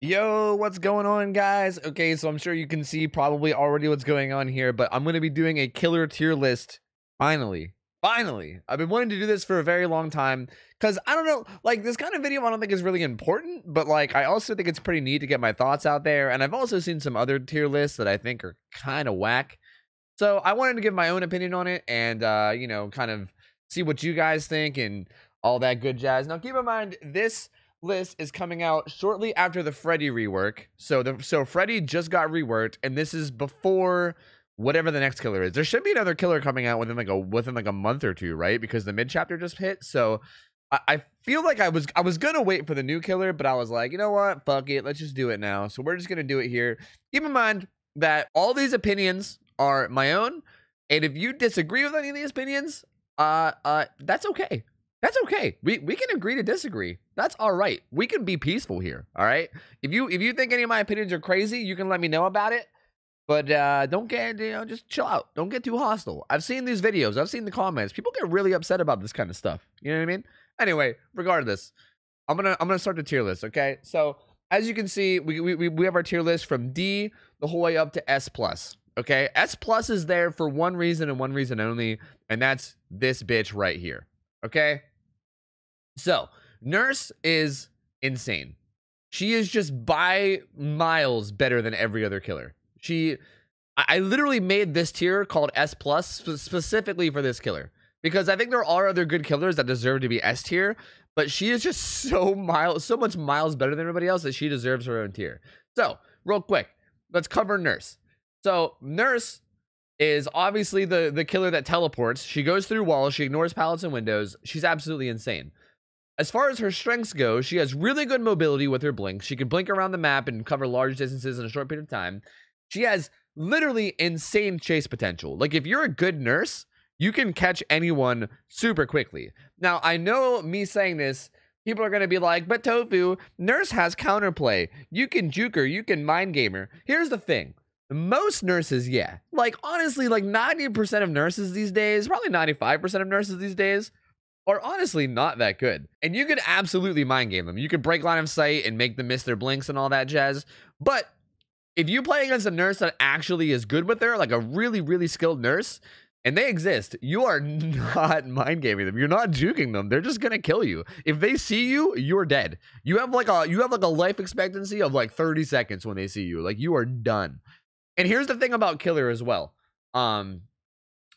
Yo, what's going on, guys? Okay, so I'm sure you can see probably already what's going on here, but I'm going to be doing a killer tier list finally. Finally. I've been wanting to do this for a very long time because I don't know, like this kind of video I don't think is really important, but like I also think it's pretty neat to get my thoughts out there. And I've also seen some other tier lists that I think are kind of whack. So I wanted to give my own opinion on it and, kind of see what you guys think and all that good jazz. Now, keep in mind, this list is coming out shortly after the Freddy rework. So Freddy just got reworked, and this is before whatever the next killer is. There should be another killer coming out within like a month or two, right? Because the mid chapter just hit. So I feel like I was gonna wait for the new killer, but I was like, you know what? Fuck it. Let's just do it now. So we're just gonna do it here. Keep in mind that all these opinions are my own, and if you disagree with any of these opinions, that's okay. That's okay. We can agree to disagree. That's all right. We can be peaceful here. All right. If you think any of my opinions are crazy, you can let me know about it. But don't get, just chill out. Don't get too hostile. I've seen these videos. I've seen the comments. People get really upset about this kind of stuff. You know what I mean? Anyway, regardless, I'm gonna start the tier list. Okay. So as you can see, we have our tier list from D the whole way up to S plus. Okay. S plus is there for one reason and one reason only, and that's this bitch right here. Okay. So, Nurse is insane. She is just by miles better than every other killer. I literally made this tier called S plus specifically for this killer because I think there are other good killers that deserve to be S tier, but she is just so much miles better than everybody else that she deserves her own tier. So, real quick, let's cover Nurse. So, Nurse is obviously the killer that teleports. She goes through walls, she ignores pallets and windows. She's absolutely insane. As far as her strengths go, she has really good mobility with her blink. She can blink around the map and cover large distances in a short period of time. She has literally insane chase potential. Like, if you're a good nurse, you can catch anyone super quickly. Now, I know me saying this, people are going to be like, but Tofu, Nurse has counterplay. You can juke her, you can mind game her. Here's the thing. Most nurses, yeah. Like, honestly, like 90% of nurses these days, probably 95% of nurses these days, are honestly not that good. And you could absolutely mind game them. You could break line of sight and make them miss their blinks and all that jazz. But if you play against a nurse that actually is good with her, like a really, really skilled nurse, and they exist, you are not mind gaming them. You're not juking them. They're just gonna kill you. If they see you, you're dead. You have like a life expectancy of like 30 seconds when they see you. Like, you are done. And here's the thing about killer as well.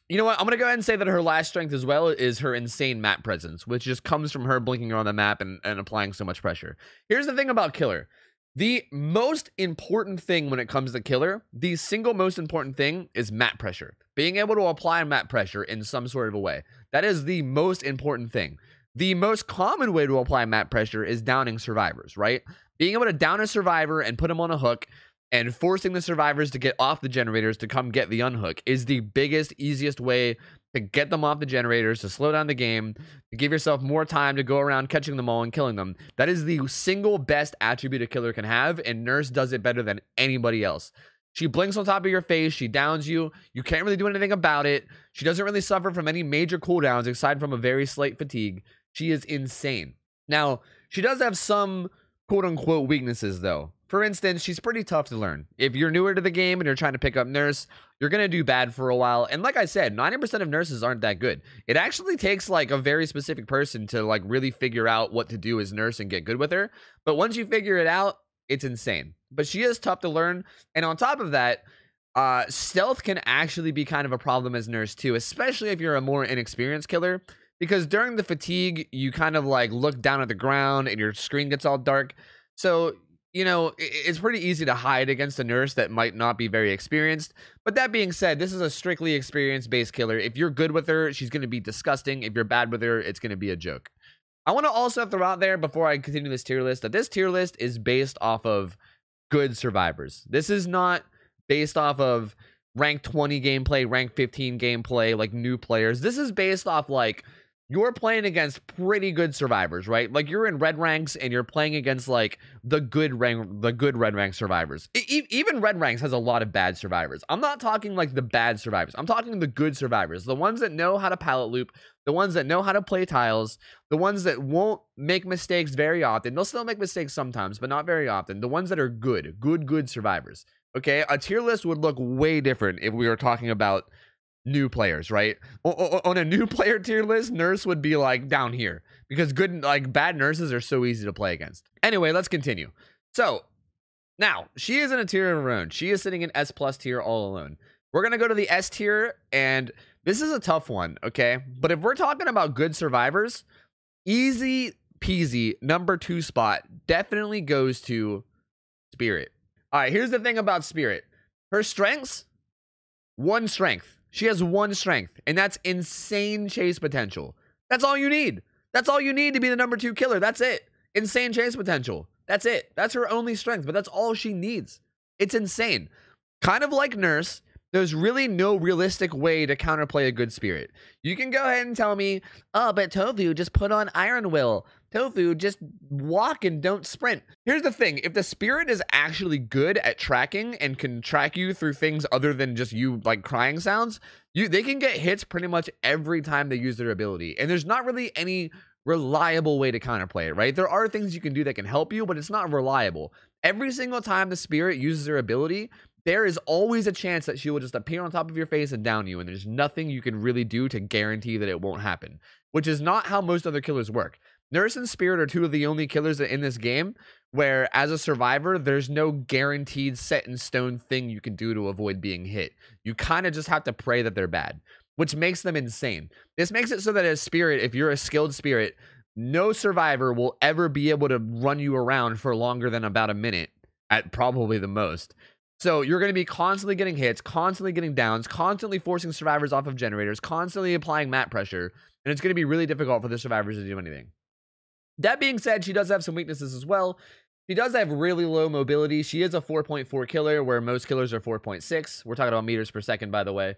You know what? I'm going to go ahead and say that her last strength as well is her insane map presence, which just comes from her blinking around the map and applying so much pressure. Here's the thing about killer. The most important thing when it comes to killer, the single most important thing is map pressure. Being able to apply map pressure in some sort of a way. That is the most important thing. The most common way to apply map pressure is downing survivors, right? Being able to down a survivor and put them on a hook and forcing the survivors to get off the generators to come get the unhook is the biggest, easiest way to get them off the generators, to slow down the game, to give yourself more time to go around catching them all and killing them. That is the single best attribute a killer can have, and Nurse does it better than anybody else. She blinks on top of your face, she downs you, you can't really do anything about it. She doesn't really suffer from any major cooldowns aside from a very slight fatigue. She is insane. Now, she does have some quote-unquote weaknesses, though. For instance, she's pretty tough to learn. If you're newer to the game and you're trying to pick up Nurse, you're going to do bad for a while. And like I said, 90% of nurses aren't that good. It actually takes like a very specific person to like really figure out what to do as Nurse and get good with her. But once you figure it out, it's insane. But she is tough to learn. And on top of that, stealth can actually be kind of a problem as Nurse too, especially if you're a more inexperienced killer. Because during the fatigue, you kind of like look down at the ground and your screen gets all dark. So, you know, it's pretty easy to hide against a nurse that might not be very experienced. But that being said, this is a strictly experience-based killer. If you're good with her, she's going to be disgusting. If you're bad with her, it's going to be a joke. I want to also throw out there before I continue this tier list that this tier list is based off of good survivors. This is not based off of rank 20 gameplay, rank 15 gameplay, like new players. This is based off like you're playing against pretty good survivors, right? Like you're in red ranks and you're playing against like the good red rank survivors. Even red ranks has a lot of bad survivors. I'm not talking like the bad survivors. I'm talking the good survivors, the ones that know how to pallet loop, the ones that know how to play tiles, the ones that won't make mistakes very often. They'll still make mistakes sometimes, but not very often. The ones that are good survivors. Okay, a tier list would look way different if we were talking about new players, right? On a new player tier list, Nurse would be like down here because bad nurses are so easy to play against. Anyway, let's continue. So now she is in a tier of her own. She is sitting in S+ tier all alone. We're gonna go to the S tier, and this is a tough one, okay? But if we're talking about good survivors, easy peasy number 2 spot definitely goes to Spirit. All right, here's the thing about Spirit. Her strengths, 1 strength. She has 1 strength, and that's insane chase potential. That's all you need. That's all you need to be the number 2 killer. That's it. Insane chase potential. That's it. That's her only strength, but that's all she needs. It's insane. Kind of like Nurse, there's really no realistic way to counterplay a good Spirit. You can go ahead and tell me, oh, but Tofu just put on Iron Will. Tofu, just walk and don't sprint. Here's the thing. If the Spirit is actually good at tracking and can track you through things other than just you like crying sounds, they can get hits pretty much every time they use their ability. And there's not really any reliable way to counterplay it, right? There are things you can do that can help you, but it's not reliable. Every single time the Spirit uses their ability, there is always a chance that she will just appear on top of your face and down you, and there's nothing you can really do to guarantee that it won't happen, which is not how most other killers work. Nurse and Spirit are 2 of the only killers in this game where, as a survivor, there's no guaranteed set in stone thing you can do to avoid being hit. You kind of just have to pray that they're bad, which makes them insane. This makes it so that as Spirit, if you're a skilled Spirit, no survivor will ever be able to run you around for longer than about a minute at probably the most. So you're going to be constantly getting hits, constantly getting downs, constantly forcing survivors off of generators, constantly applying map pressure, and it's going to be really difficult for the survivors to do anything. That being said, she does have some weaknesses as well. She does have really low mobility. She is a 4.4 killer, where most killers are 4.6. We're talking about meters per second, by the way.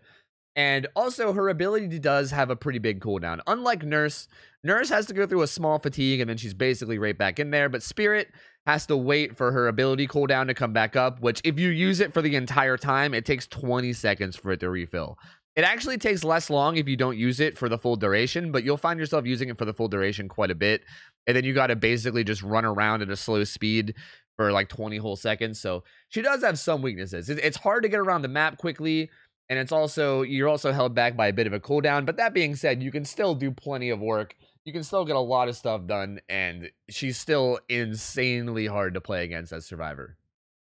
And also, her ability does have a pretty big cooldown. Unlike Nurse, Nurse has to go through a small fatigue, and then she's basically right back in there. But Spirit has to wait for her ability cooldown to come back up, which if you use it for the entire time, it takes 20 seconds for it to refill. It actually takes less long if you don't use it for the full duration, but you'll find yourself using it for the full duration quite a bit. And then you got to basically just run around at a slow speed for like 20 whole seconds. So she does have some weaknesses. It's hard to get around the map quickly. And you're also held back by a bit of a cooldown. But that being said, you can still do plenty of work. You can still get a lot of stuff done. And she's still insanely hard to play against as Survivor.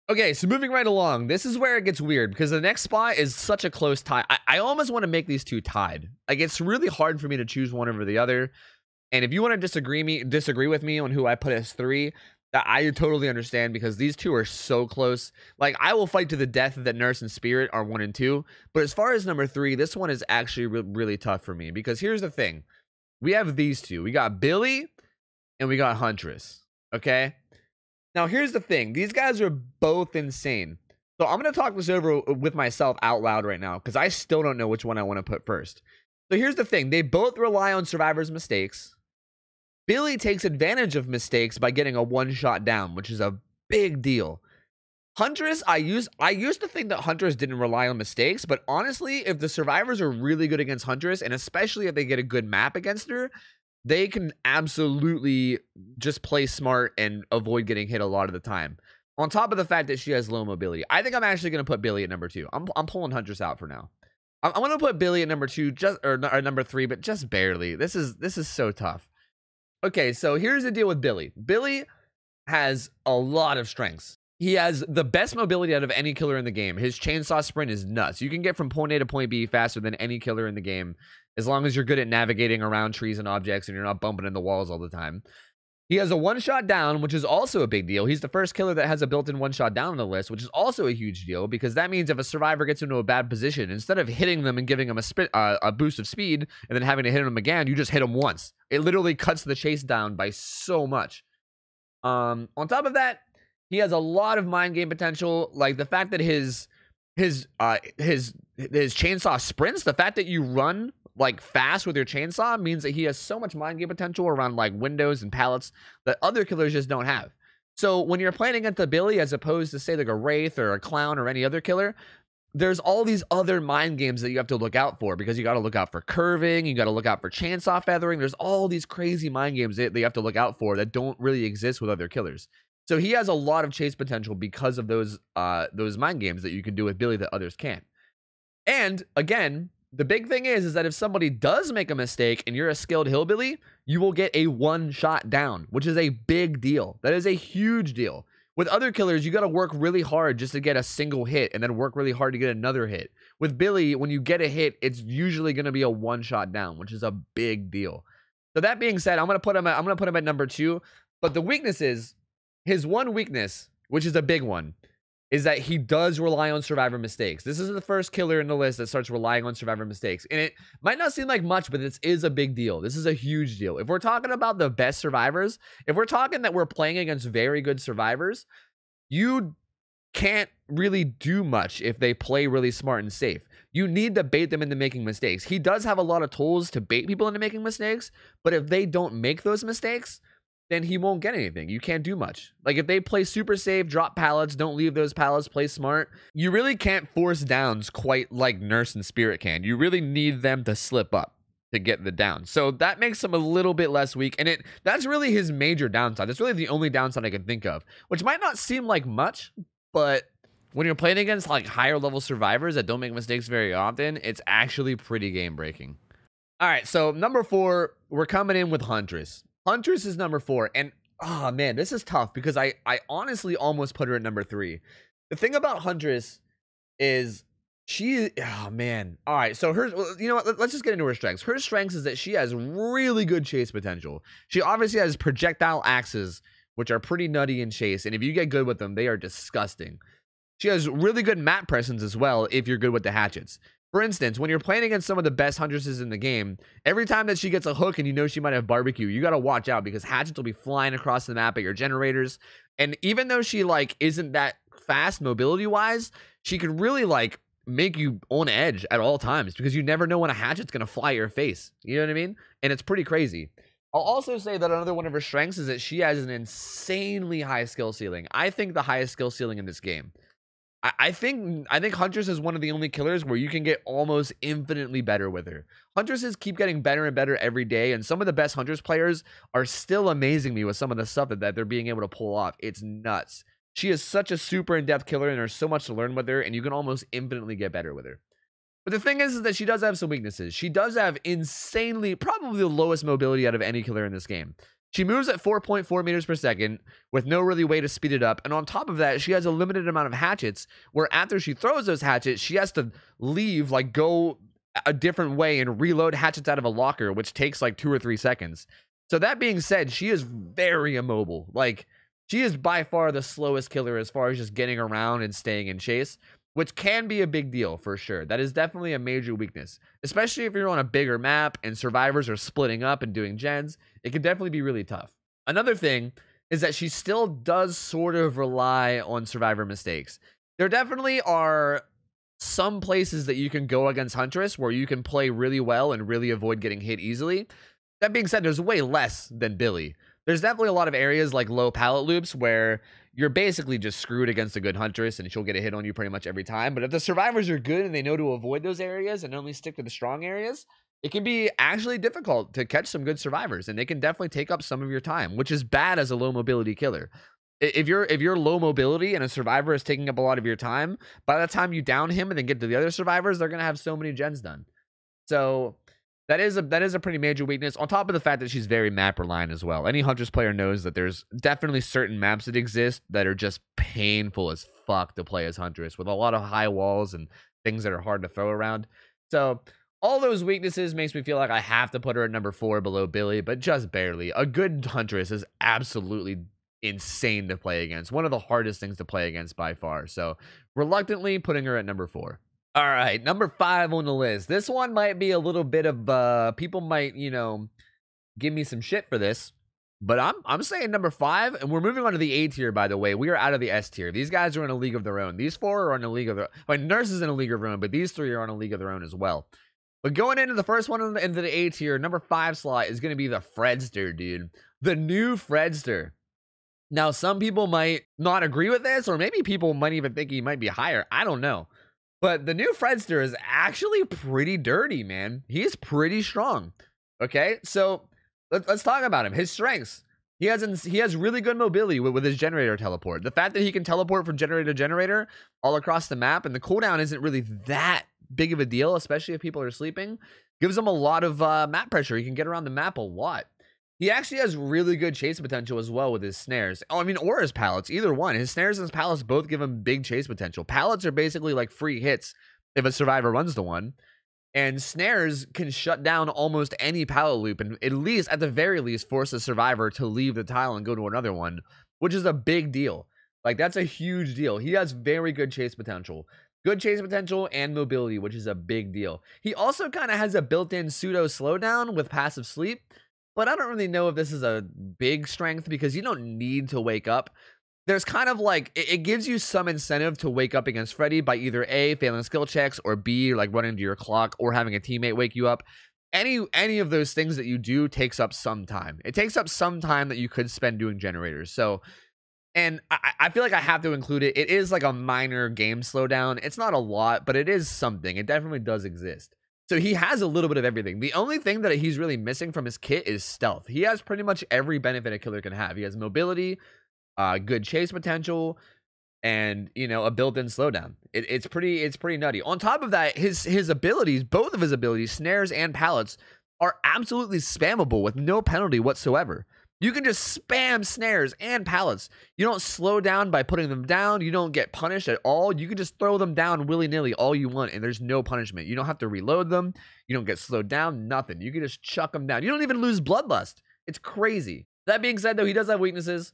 Okay, so moving right along, this is where it gets weird because the next spot is such a close tie. I almost want to make these 2 tied. Like, it's really hard for me to choose one over the other. And if you want to disagree with me on who I put as 3, that I totally understand because these 2 are so close. Like, I will fight to the death that Nurse and Spirit are 1 and 2. But as far as number 3, this one is actually really tough for me because here's the thing. We have these 2. We got Billy and we got Huntress. Okay? Now, here's the thing. These guys are both insane. So I'm going to talk this over with myself out loud right now because I still don't know which one I want to put first. So here's the thing. They both rely on survivors' mistakes. Billy takes advantage of mistakes by getting a 1-shot down, which is a big deal. Huntress, I used to think that Huntress didn't rely on mistakes, but honestly, if the survivors are really good against Huntress, and especially if they get a good map against her, they can absolutely just play smart and avoid getting hit a lot of the time. On top of the fact that she has low mobility. I think I'm actually going to put Billy at number 2. I'm pulling Huntress out for now. I'm going to put Billy at number 2, or number 3, but just barely. This is so tough. Okay, so here's the deal with Billy. Billy has a lot of strengths. He has the best mobility out of any killer in the game. His chainsaw sprint is nuts. You can get from point A to point B faster than any killer in the game, as long as you're good at navigating around trees and objects and you're not bumping into walls all the time. He has a 1-shot down, which is also a big deal. He's the first killer that has a built-in 1-shot down on the list, which is also a huge deal because that means if a survivor gets into a bad position, instead of hitting them and giving them a boost of speed and then having to hit them again, you just hit them once. It literally cuts the chase down by so much. On top of that, he has a lot of mind game potential. Like the fact that his chainsaw sprints, the fact that you run like fast with your chainsaw means that he has so much mind game potential around like windows and pallets that other killers just don't have. So when you're playing against a Billy as opposed to say like a Wraith or a Clown or any other killer, there's all these other mind games that you have to look out for, because you got to look out for curving, you got to look out for chainsaw feathering. There's all these crazy mind games that you have to look out for that don't really exist with other killers. So he has a lot of chase potential because of those mind games that you can do with Billy that others can't. And again, the big thing is that if somebody does make a mistake and you're a skilled hillbilly, you will get a one-shot down, which is a big deal. That is a huge deal. With other killers, you got to work really hard just to get a single hit and then work really hard to get another hit. With Billy, when you get a hit, it's usually going to be a one-shot down, which is a big deal. So that being said, I'm going to put him at number 2, but the weakness is his one weakness, which is a big one, is that he does rely on survivor mistakes. This is the first killer in the list that starts relying on survivor mistakes. And it might not seem like much, but this is a big deal. This is a huge deal. If we're talking about the best survivors, if we're talking that we're playing against very good survivors, you can't really do much if they play really smart and safe. You need to bait them into making mistakes. He does have a lot of tools to bait people into making mistakes, but if they don't make those mistakes, then he won't get anything. You can't do much. Like if they play super safe, drop pallets, don't leave those pallets, play smart, you really can't force downs quite like Nurse and Spirit can. You really need them to slip up to get the down. So that makes him a little bit less weak, and that's really his major downside. That's really the only downside I can think of, which might not seem like much, but when you're playing against like higher level survivors that don't make mistakes very often, it's actually pretty game breaking. All right, so number 4, we're coming in with Huntress. Huntress is number 4, and oh man, this is tough because I honestly almost put her at number 3. The thing about Huntress is oh man. All right, so you know what? Let's just get into her strengths. Her strengths is that she has really good chase potential. She obviously has projectile axes, which are pretty nutty in chase, and if you get good with them, they are disgusting. She has really good map presence as well if you're good with the hatchets. For instance, when you're playing against some of the best Huntresses in the game, every time that she gets a hook and you know she might have barbecue, you got to watch out because hatchets will be flying across the map at your generators. And even though she like isn't that fast mobility wise, she can really like make you on edge at all times because you never know when a hatchet's going to fly at your face. You know what I mean? And it's pretty crazy. I'll also say that another one of her strengths is that she has an insanely high skill ceiling. I think the highest skill ceiling in this game. I think Huntress is one of the only killers where you can get almost infinitely better with her. Huntresses keep getting better and better every day, and some of the best Huntress players are still amazing me with some of the stuff that they're being able to pull off. It's nuts. She is such a super in-depth killer, and there's so much to learn with her, and you can almost infinitely get better with her. But the thing is that she does have some weaknesses. She does have insanely, probably the lowest mobility out of any killer in this game. She moves at 4.4 meters per second with no really way to speed it up. And on top of that, she has a limited amount of hatchets where after she throws those hatchets, she has to leave, like go a different way and reload hatchets out of a locker, which takes like 2 or 3 seconds. So that being said, she is very immobile. Like she is by far the slowest killer as far as just getting around and staying in chase, which can be a big deal for sure. That is definitely a major weakness, especially if you're on a bigger map and survivors are splitting up and doing gens. It can definitely be really tough. Another thing is that she still does sort of rely on survivor mistakes. There definitely are some places that you can go against Huntress where you can play really well and really avoid getting hit easily. That being said, there's way less than Billy. There's definitely a lot of areas like low pallet loops where you're basically just screwed against a good Huntress and she'll get a hit on you pretty much every time. But if the survivors are good and they know to avoid those areas and only stick to the strong areas, it can be actually difficult to catch some good survivors, and they can definitely take up some of your time, which is bad as a low mobility killer. If you're low mobility and a survivor is taking up a lot of your time, by the time you down him and then get to the other survivors, they're gonna have so many gens done. So that is a pretty major weakness, on top of the fact that she's very map reliant as well. Any Huntress player knows that there's definitely certain maps that exist that are just painful as fuck to play as Huntress, with a lot of high walls and things that are hard to throw around. So all those weaknesses makes me feel like I have to put her at number 4 below Billy, but just barely. A good Huntress is absolutely insane to play against. One of the hardest things to play against by far. So reluctantly putting her at number 4. All right, number 5 on the list. This one might be a little bit of people might, you know, give me some shit for this, but I'm saying number 5, and we're moving on to the A tier. By the way, we are out of the S tier. These guys are in a league of their own. These 4 are in a league of their own. Nurse is in a league of their own, but these 3 are on a league of their own as well. But going into the first one into the A tier, number 5 slot is going to be the Fredster, dude. The new Fredster. Now, some people might not agree with this, or maybe people might even think he might be higher. I don't know. But the new Fredster is actually pretty dirty, man. He's pretty strong. Okay, so let's talk about him. His strengths. He has really good mobility with his generator teleport. The fact that he can teleport from generator to generator all across the map, and the cooldown isn't really that big of a deal, especially if people are sleeping, gives him a lot of map pressure. He can get around the map a lot. He actually has really good chase potential as well with his snares. Oh, I mean, or his pallets, either one. His snares and his pallets both give him big chase potential. Pallets are basically like free hits if a survivor runs the one. And snares can shut down almost any pallet loop and at the very least, force a survivor to leave the tile and go to another one, which is a big deal. Like, that's a huge deal. He has very good chase potential. Good chase potential and mobility, which is a big deal. He also kind of has a built-in pseudo slowdown with passive sleep, but I don't really know if this is a big strength because you don't need to wake up. There's kind of like, it gives you some incentive to wake up against Freddy by either A, failing skill checks, or B, like running to your clock, or having a teammate wake you up. Any of those things that you do takes up some time. It takes up some time that you could spend doing generators. So, and I feel like I have to include it. It is like a minor game slowdown. It's not a lot, but it is something. It definitely does exist. So he has a little bit of everything. The only thing that he's really missing from his kit is stealth. He has pretty much every benefit a killer can have. He has mobility, good chase potential, and, you know, a built-in slowdown. It's pretty nutty. On top of that, his abilities, both of his abilities, snares and pallets, are absolutely spammable with no penalty whatsoever. You can just spam snares and pallets. You don't slow down by putting them down. You don't get punished at all. You can just throw them down willy-nilly all you want, and there's no punishment. You don't have to reload them. You don't get slowed down, nothing. You can just chuck them down. You don't even lose bloodlust. It's crazy. That being said, though, he does have weaknesses.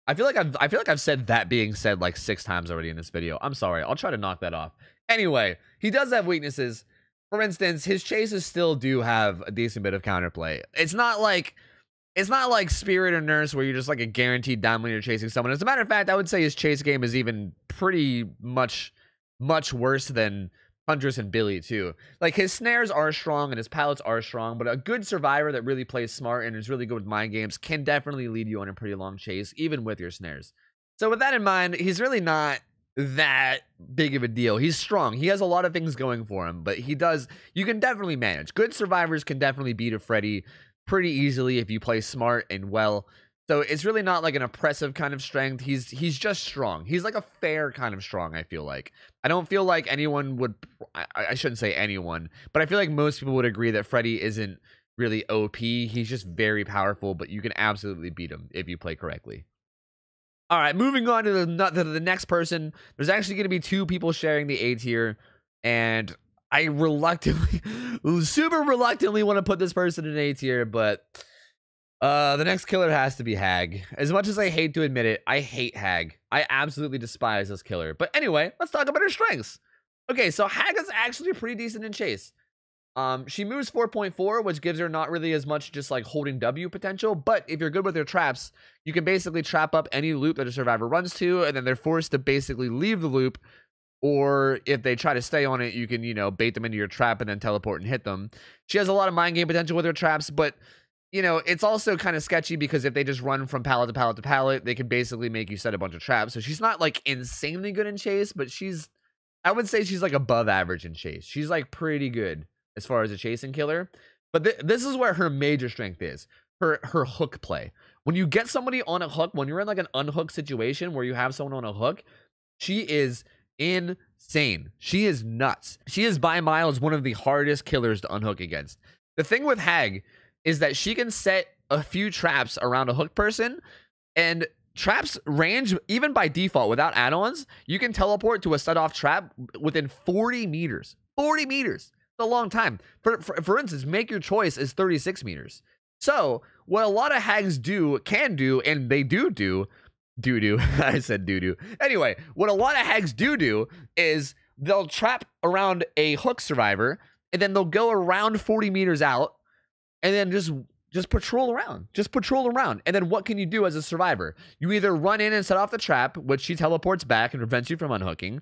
I feel like I've said that being said like 6 times already in this video. I'm sorry. I'll try to knock that off. Anyway, he does have weaknesses. For instance, his chases still do have a decent bit of counterplay. It's not like Spirit or Nurse where you're just like a guaranteed down when you're chasing someone. As a matter of fact, I would say his chase game is even pretty much worse than Huntress and Billy too. Like, his snares are strong and his pallets are strong, but a good survivor that really plays smart and is really good with mind games can definitely lead you on a pretty long chase, even with your snares. So with that in mind, he's really not that big of a deal. He's strong. He has a lot of things going for him, but you can definitely manage. Good survivors can definitely beat a Freddy pretty easily if you play smart and well. So it's really not like an oppressive kind of strength. He's just strong. He's like a fair kind of strong, I feel like. I don't feel like anyone would, I shouldn't say anyone, but I feel like most people would agree that Freddy isn't really OP. He's just very powerful, but you can absolutely beat him if you play correctly. All right, moving on to the next person. There's actually going to be 2 people sharing the A tier, and I super reluctantly want to put this person in A tier, but the next killer has to be Hag. As much as I hate to admit it, I hate Hag. I absolutely despise this killer. But anyway, let's talk about her strengths. Okay, so Hag is actually pretty decent in chase. She moves 4.4, which gives her not really as much just like holding W potential, but if you're good with your traps, you can basically trap up any loop that a survivor runs to, and then they're forced to basically leave the loop, or if they try to stay on it, you can, you know, bait them into your trap and then teleport and hit them. She has a lot of mind game potential with her traps, but, you know, it's also kind of sketchy because if they just run from pallet to pallet to pallet, they can basically make you set a bunch of traps. So she's not like insanely good in chase, but I would say she's like above average in chase. She's like pretty good as far as a chasing killer. But this is where her major strength is. Her hook play. When you get somebody on a hook, when you're in like an unhook situation where you have someone on a hook, she is insane. She is nuts. She is by miles one of the hardest killers to unhook against. The thing with Hag is that she can set a few traps around a hook person, and traps range, even by default without add-ons, you can teleport to a set-off trap within 40 meters. 40 meters. It's a long time. For instance, Make Your Choice is 36 meters. So what a lot of Hags can do, and they do I said doo-doo. Anyway, what a lot of Hags do is they'll trap around a hook survivor, and then they'll go around 40 meters out, and then just patrol around. Just patrol around. And then what can you do as a survivor? You either run in and set off the trap, which she teleports back and prevents you from unhooking,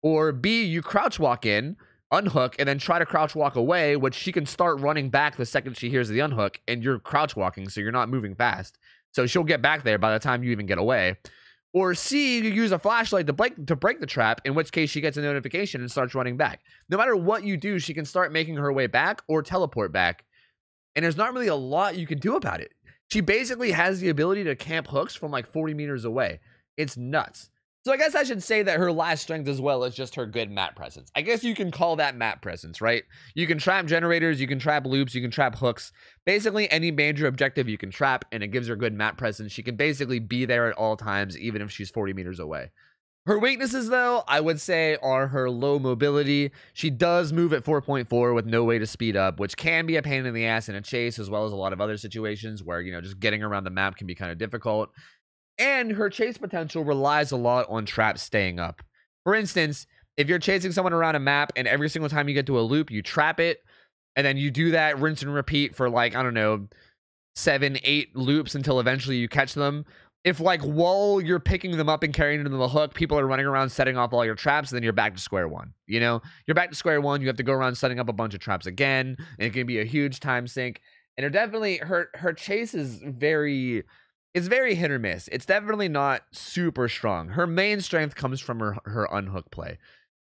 or B, you crouch walk in, unhook and then try to crouch walk away, which she can start running back the second she hears the unhook, and you're crouch walking, so you're not moving fast. So she'll get back there by the time you even get away. Or C, you use a flashlight to break the trap, in which case she gets a notification and starts running back. No matter what you do, she can start making her way back or teleport back. And there's not really a lot you can do about it. She basically has the ability to camp hooks from like 40 meters away. It's nuts. So I guess I should say that her last strength as well is just her good map presence. I guess you can call that map presence, right? You can trap generators, you can trap loops, you can trap hooks. Basically any major objective you can trap, and it gives her good map presence. She can basically be there at all times, even if she's 40 meters away. Her weaknesses, though, I would say are her low mobility. She does move at 4.4 with no way to speed up, which can be a pain in the ass in a chase, as well as a lot of other situations where, you know, just getting around the map can be kind of difficult. And her chase potential relies a lot on traps staying up. For instance, if you're chasing someone around a map and every single time you get to a loop, you trap it, and then you do that rinse and repeat for like, I don't know, 7, 8 loops until eventually you catch them. If like while you're picking them up and carrying them to the hook, people are running around setting off all your traps, then you're back to square one. You know, you're back to square one. You have to go around setting up a bunch of traps again, and it can be a huge time sink. And her chase is very... It's very hit or miss. It's definitely not super strong. Her main strength comes from her unhook play.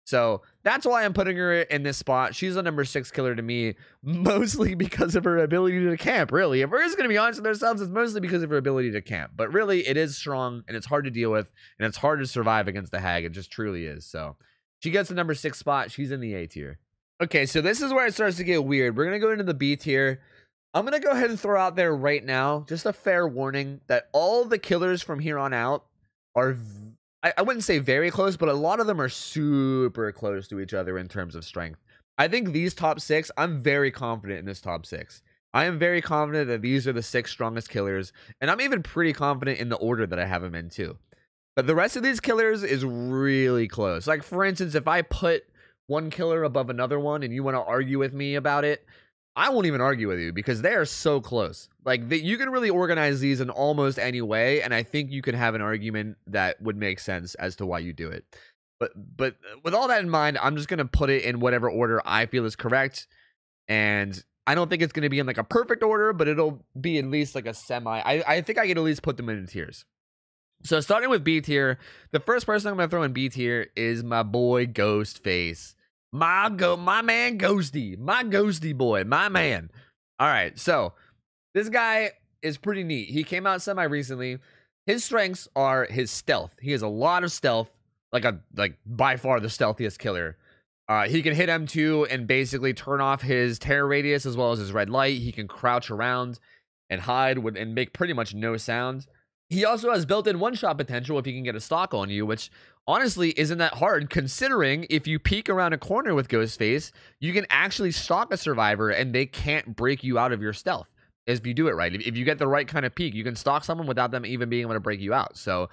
So that's why I'm putting her in this spot. She's a number 6 killer to me, mostly because of her ability to camp, really. If we're just going to be honest with ourselves, it's mostly because of her ability to camp. But really, it is strong, and it's hard to deal with, and it's hard to survive against the hag. It just truly is. So she gets the number 6 spot. She's in the A tier. Okay, so this is where it starts to get weird. We're going to go into the B tier. I'm going to go ahead and throw out there right now, just a fair warning, that all the killers from here on out are, I wouldn't say very close, but a lot of them are super close to each other in terms of strength. I think these top 6, I'm very confident in this top 6. I am very confident that these are the 6 strongest killers, and I'm even pretty confident in the order that I have them in too. But the rest of these killers is really close. Like, for instance, if I put one killer above another one and you want to argue with me about it, I won't even argue with you because they are so close. Like, you can really organize these in almost any way, and I think you can have an argument that would make sense as to why you do it. But with all that in mind, I'm just going to put it in whatever order I feel is correct, and I don't think it's going to be in like a perfect order, but it'll be at least like a semi. I think I can at least put them in tiers. So starting with B tier, the first person I'm going to throw in B tier is my boy Ghostface. My man Ghosty. My Ghosty boy. My man. All right, so this guy is pretty neat. He came out semi-recently. His strengths are his stealth. He has a lot of stealth, like by far the stealthiest killer. He can hit M2 and basically turn off his terror radius as well as his red light. He can crouch around and hide and make pretty much no sound. He also has built-in one-shot potential if he can get a stock on you, which honestly isn't that hard, considering if you peek around a corner with Ghostface, you can actually stalk a survivor and they can't break you out of your stealth if you do it right. If you get the right kind of peek, you can stalk someone without them even being able to break you out. So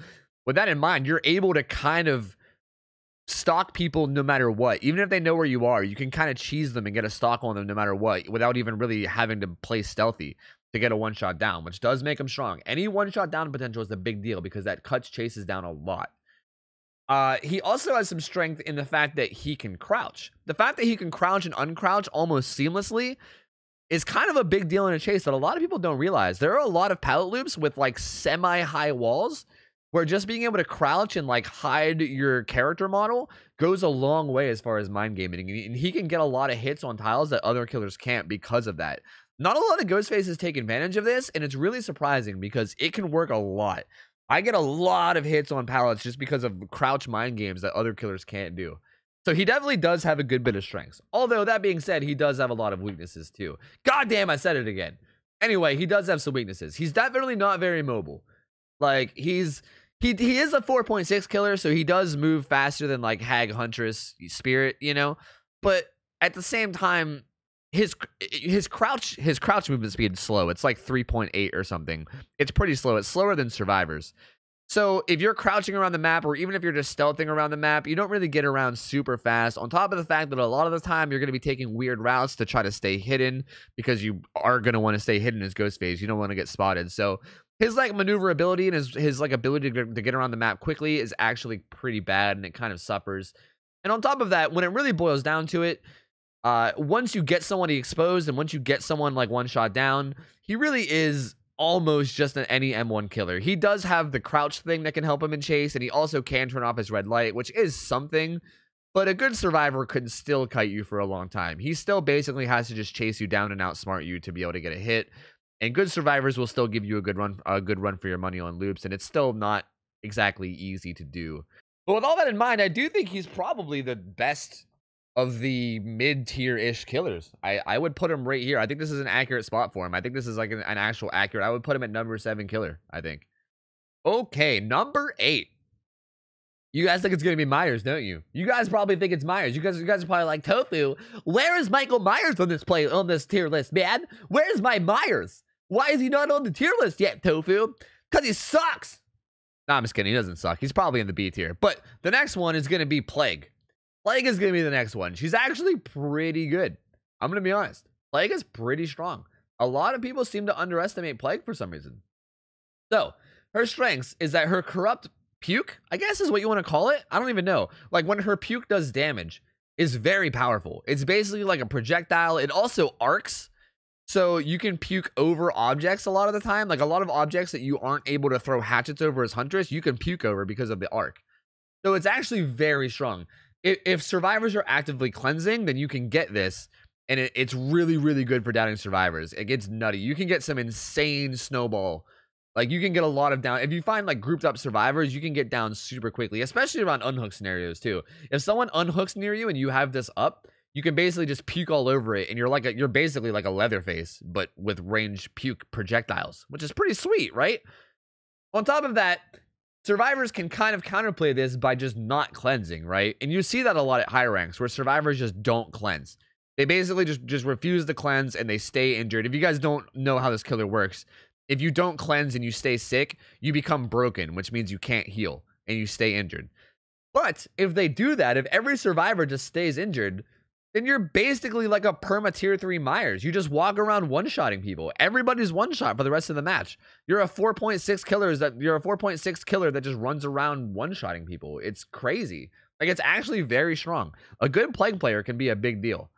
with that in mind, you're able to kind of stalk people no matter what. Even if they know where you are, you can kind of cheese them and get a stock on them no matter what without even really having to play stealthy to get a one-shot down, which does make him strong. Any one-shot down potential is a big deal because that cuts chases down a lot. He also has some strength in the fact that he can crouch. The fact that he can crouch and uncrouch almost seamlessly is kind of a big deal in a chase that a lot of people don't realize. There are a lot of pallet loops with like semi-high walls where just being able to crouch and like hide your character model goes a long way as far as mind gaming. And he can get a lot of hits on tiles that other killers can't because of that. Not a lot of Ghostfaces take advantage of this, and it's really surprising because it can work a lot. I get a lot of hits on pallets just because of crouch mind games that other killers can't do. So he definitely does have a good bit of strengths. Although, that being said, he does have a lot of weaknesses too. God damn, I said it again. Anyway, he does have some weaknesses. He's definitely not very mobile. Like, he is a 4.6 killer, so he does move faster than like Hag, Huntress, Spirit, you know? But at the same time, his crouch movement speed is slow. It's like 3.8 or something. It's pretty slow. It's slower than Survivor's. So if you're crouching around the map, or even if you're just stealthing around the map, you don't really get around super fast. On top of the fact that a lot of the time you're going to be taking weird routes to try to stay hidden, because you are going to want to stay hidden as Ghostface. You don't want to get spotted. So his like maneuverability and his like ability to get around the map quickly is actually pretty bad, and it kind of suffers. And on top of that, when it really boils down to it, once you get somebody exposed and once you get someone like one shot down, he really is almost just any M1 killer. He does have the crouch thing that can help him in chase, and he also can turn off his red light, which is something, but a good survivor could still kite you for a long time. He still basically has to just chase you down and outsmart you to be able to get a hit, and good survivors will still give you a good run for your money on loops, and it's still not exactly easy to do. But with all that in mind, I do think he's probably the best of the mid-tier-ish killers. I would put him right here. I think this is an accurate spot for him. I think this is like an actual accurate. I would put him at number 7 killer, I think. Okay, number 8. You guys think it's going to be Myers, don't you? You guys probably think it's Myers. You guys are probably like, Tofu, where is Michael Myers on this tier list, man? Where's my Myers? Why is he not on the tier list yet, Tofu? Because he sucks. No, I'm just kidding. He doesn't suck. He's probably in the B tier. But the next one is going to be Plague. Plague is going to be the next one. She's actually pretty good. I'm going to be honest. Plague is pretty strong. A lot of people seem to underestimate Plague for some reason. So, her strengths is that her corrupt puke, I guess is what you want to call it. I don't even know. Like, when her puke does damage, is very powerful. It's basically like a projectile. It also arcs. So, you can puke over objects a lot of the time. Like, a lot of objects that you aren't able to throw hatchets over as Huntress, you can puke over because of the arc. So, it's actually very strong. If survivors are actively cleansing, then you can get this, and it's really, really good for downing survivors. It gets nutty. You can get some insane snowball. Like, you can get a lot of down. If you find, like, grouped up survivors, you can get down super quickly, especially around unhook scenarios, too. If someone unhooks near you and you have this up, you can basically just puke all over it, and you're basically like a Leatherface, but with ranged puke projectiles, which is pretty sweet, right? On top of that, survivors can kind of counterplay this by just not cleansing, right? And you see that a lot at high ranks where survivors just don't cleanse. They basically just refuse to cleanse and they stay injured. If you guys don't know how this killer works, if you don't cleanse and you stay sick, you become broken, which means you can't heal and you stay injured. But if they do that, if every survivor just stays injured, then you're basically like a perma tier 3 Myers. You just walk around one-shotting people. Everybody's one-shot for the rest of the match. You're a 4.6 killer that just runs around one-shotting people. It's crazy. Like, it's actually very strong. A good Plague player can be a big deal.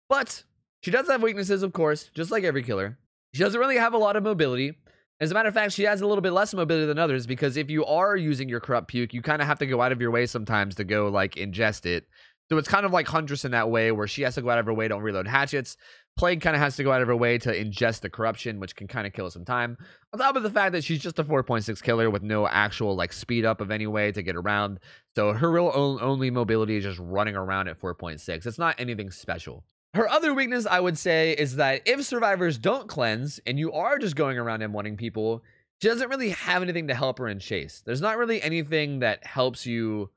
But she does have weaknesses, of course, just like every killer. She doesn't really have a lot of mobility. As a matter of fact, she has a little bit less mobility than others because if you are using your corrupt puke, you kind of have to go out of your way sometimes to go, like, ingest it. So it's kind of like Huntress in that way where she has to go out of her way to reload hatchets. Plague kind of has to go out of her way to ingest the corruption, which can kind of kill some time. On top of the fact that she's just a 4.6 killer with no actual like speed up of any way to get around. So her real only mobility is just running around at 4.6. It's not anything special. Her other weakness, I would say, is that if survivors don't cleanse and you are just going around M1ing people, she doesn't really have anything to help her in chase. There's not really anything that helps you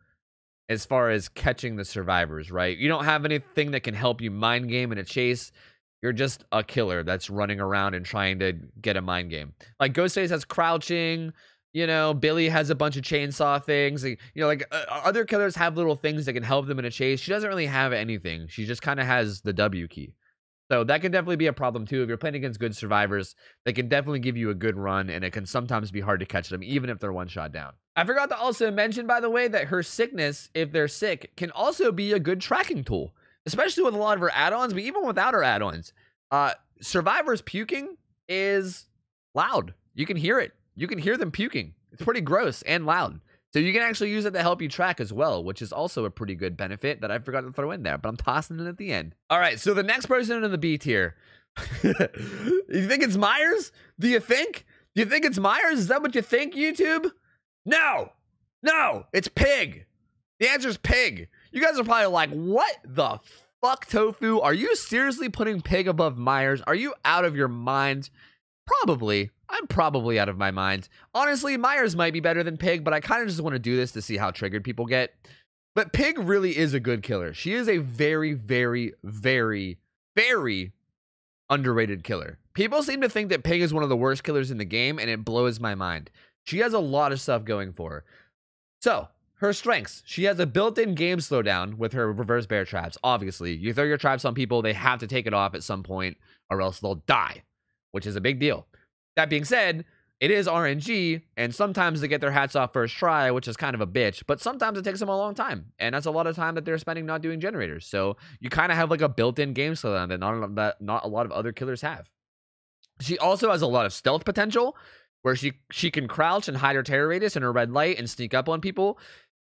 as far as catching the survivors, right? You don't have anything that can help you mind game in a chase. You're just a killer that's running around and trying to get a mind game. Like Ghostface has crouching, you know, Billy has a bunch of chainsaw things. You know, like other killers have little things that can help them in a chase. She doesn't really have anything. She just kind of has the W key. So that can definitely be a problem too. If you're playing against good survivors, they can definitely give you a good run, and it can sometimes be hard to catch them, even if they're one shot down. I forgot to also mention, by the way, that her sickness, if they're sick, can also be a good tracking tool, especially with a lot of her add-ons, but even without her add-ons. Survivors puking is loud. You can hear it. You can hear them puking. It's pretty gross and loud. So you can actually use it to help you track as well, which is also a pretty good benefit that I forgot to throw in there, but I'm tossing it at the end. All right, so the next person in the B tier. You think it's Myers? Do you think? Do you think it's Myers? Is that what you think, YouTube? No. No, it's Pig. The answer is Pig. You guys are probably like, what the fuck, Tofu? Are you seriously putting Pig above Myers? Are you out of your mind? Probably. I'm probably out of my mind. Honestly, Myers might be better than Pig, but I kind of just want to do this to see how triggered people get. But Pig really is a good killer. She is a very, very, very, very underrated killer. People seem to think that Pig is one of the worst killers in the game, and it blows my mind. She has a lot of stuff going for her. So, her strengths. She has a built-in game slowdown with her reverse bear traps. Obviously, you throw your traps on people, they have to take it off at some point, or else they'll die, which is a big deal. That being said, it is RNG, and sometimes they get their hats off first try, which is kind of a bitch, but sometimes it takes them a long time, and that's a lot of time that they're spending not doing generators. So you kind of have like a built-in game slowdown that not a lot of other killers have. She also has a lot of stealth potential, where she can crouch and hide her terror radius in her red light and sneak up on people.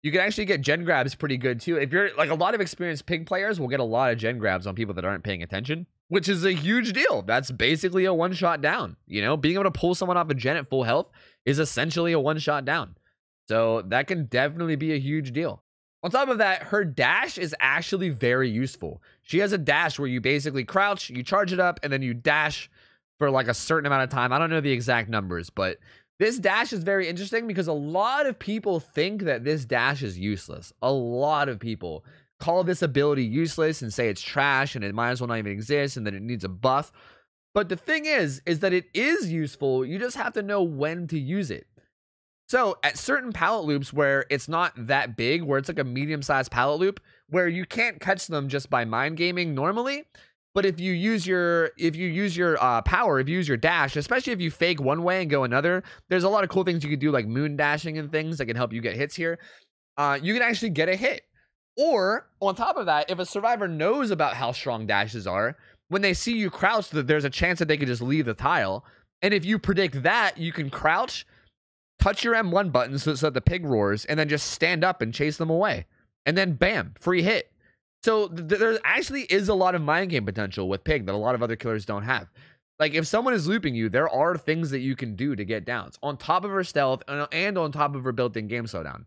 You can actually get gen grabs pretty good too. If you're like, a lot of experienced pig players will get a lot of gen grabs on people that aren't paying attention, which is a huge deal. That's basically a one-shot down. You know, being able to pull someone off a gen at full health is essentially a one-shot down. So that can definitely be a huge deal. On top of that, her dash is actually very useful. She has a dash where you basically crouch, you charge it up, and then you dash for like a certain amount of time. I don't know the exact numbers, but this dash is very interesting because a lot of people think that this dash is useless. A lot of people call this ability useless and say it's trash and it might as well not even exist and that it needs a buff. But the thing is that it is useful. You just have to know when to use it. So at certain pallet loops where it's not that big, where it's like a medium-sized pallet loop, where you can't catch them just by mind gaming normally, but if you use your power, if you use your dash, especially if you fake one way and go another, there's a lot of cool things you can do, like moon dashing and things that can help you get hits here. You can actually get a hit. Or on top of that, if a survivor knows about how strong dashes are, when they see you crouch, there's a chance that they could just leave the tile. And if you predict that, you can crouch, touch your M1 button so that the pig roars, and then just stand up and chase them away. And then bam, free hit. So there actually is a lot of mind game potential with pig that a lot of other killers don't have. Like, if someone is looping you, there are things that you can do to get downs on top of her stealth and on top of her built-in game slowdown.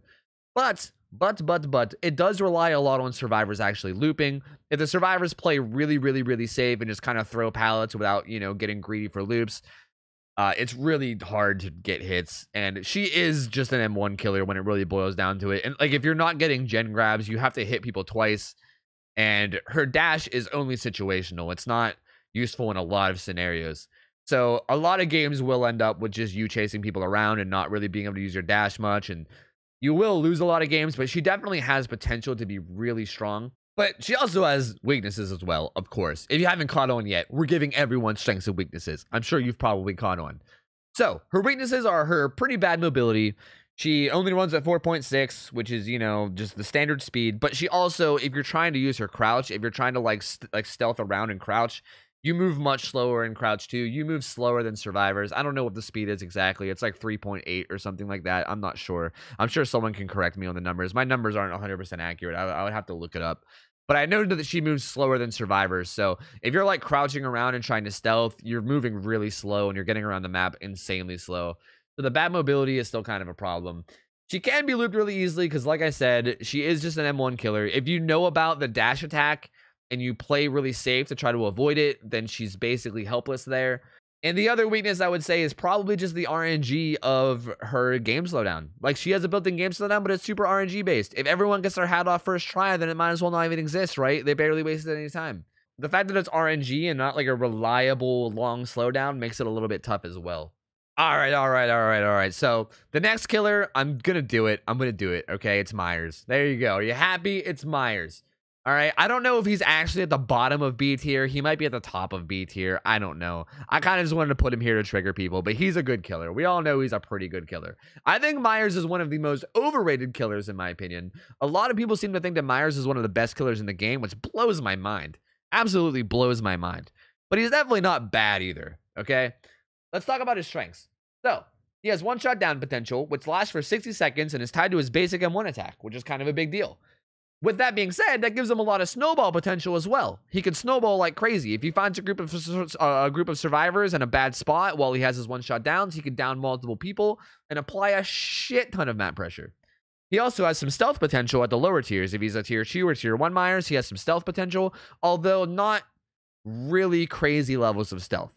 But it does rely a lot on survivors actually looping. If the survivors play really safe and just kind of throw pallets without, you know, getting greedy for loops, it's really hard to get hits. And she is just an M1 killer when it really boils down to it. And like, if you're not getting gen grabs, you have to hit people twice. And her dash is only situational. It's not useful in a lot of scenarios. So a lot of games will end up with just you chasing people around and not really being able to use your dash much. And you will lose a lot of games, but she definitely has potential to be really strong. But she also has weaknesses as well, of course. If you haven't caught on yet, we're giving everyone strengths and weaknesses. I'm sure you've probably caught on. So her weaknesses are her pretty bad mobility. She only runs at 4.6, which is, you know, just the standard speed. But she also, if you're trying to use her crouch, if you're trying to like stealth around and crouch, you move much slower in crouch too. You move slower than survivors. I don't know what the speed is exactly. It's like 3.8 or something like that. I'm not sure. I'm sure someone can correct me on the numbers. My numbers aren't 100% accurate. I would have to look it up. But I know that she moves slower than survivors. So if you're like crouching around and trying to stealth, you're moving really slow and you're getting around the map insanely slow. So the bad mobility is still kind of a problem. She can be looped really easily because, like I said, she is just an M1 killer. If you know about the dash attack and you play really safe to try to avoid it, then she's basically helpless there. And the other weakness I would say is probably just the RNG of her game slowdown. Like, she has a built-in game slowdown, but it's super RNG based. If everyone gets their hat off first try, then it might as well not even exist, right? They barely wasted any time. The fact that it's RNG and not like a reliable long slowdown makes it a little bit tough as well. All right. So the next killer, I'm going to do it. Okay, it's Myers. There you go. Are you happy? It's Myers. All right. I don't know if he's actually at the bottom of B tier. He might be at the top of B tier. I don't know. I kind of just wanted to put him here to trigger people, but he's a good killer. We all know he's a pretty good killer. I think Myers is one of the most overrated killers, in my opinion. A lot of people seem to think that Myers is one of the best killers in the game, which blows my mind. Absolutely blows my mind. But he's definitely not bad either. Okay. Let's talk about his strengths. So, he has one-shot down potential, which lasts for 60 seconds and is tied to his basic M1 attack, which is kind of a big deal. With that being said, that gives him a lot of snowball potential as well. He can snowball like crazy. If he finds a group of survivors in a bad spot while he has his one-shot downs, he can down multiple people and apply a shit ton of map pressure. He also has some stealth potential at the lower tiers. If he's a tier 2 or tier 1 Myers, he has some stealth potential, although not really crazy levels of stealth.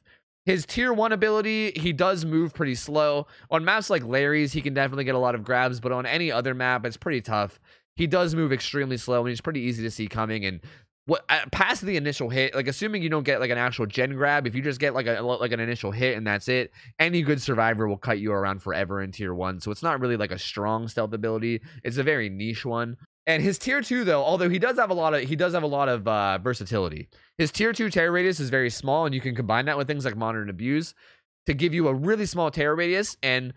His tier 1 ability, he does move pretty slow. On maps like Larry's, he can definitely get a lot of grabs, but on any other map, it's pretty tough. He does move extremely slow, and he's pretty easy to see coming. And past the initial hit, like assuming you don't get like an actual gen grab, if you just get like an initial hit and that's it, any good survivor will cut you around forever in tier 1. So it's not really like a strong stealth ability. It's a very niche one. And his tier 2, though, although he does have a lot of versatility. His tier 2 terror radius is very small, and you can combine that with things like monitor and abuse. to give you a really small tear radius. And,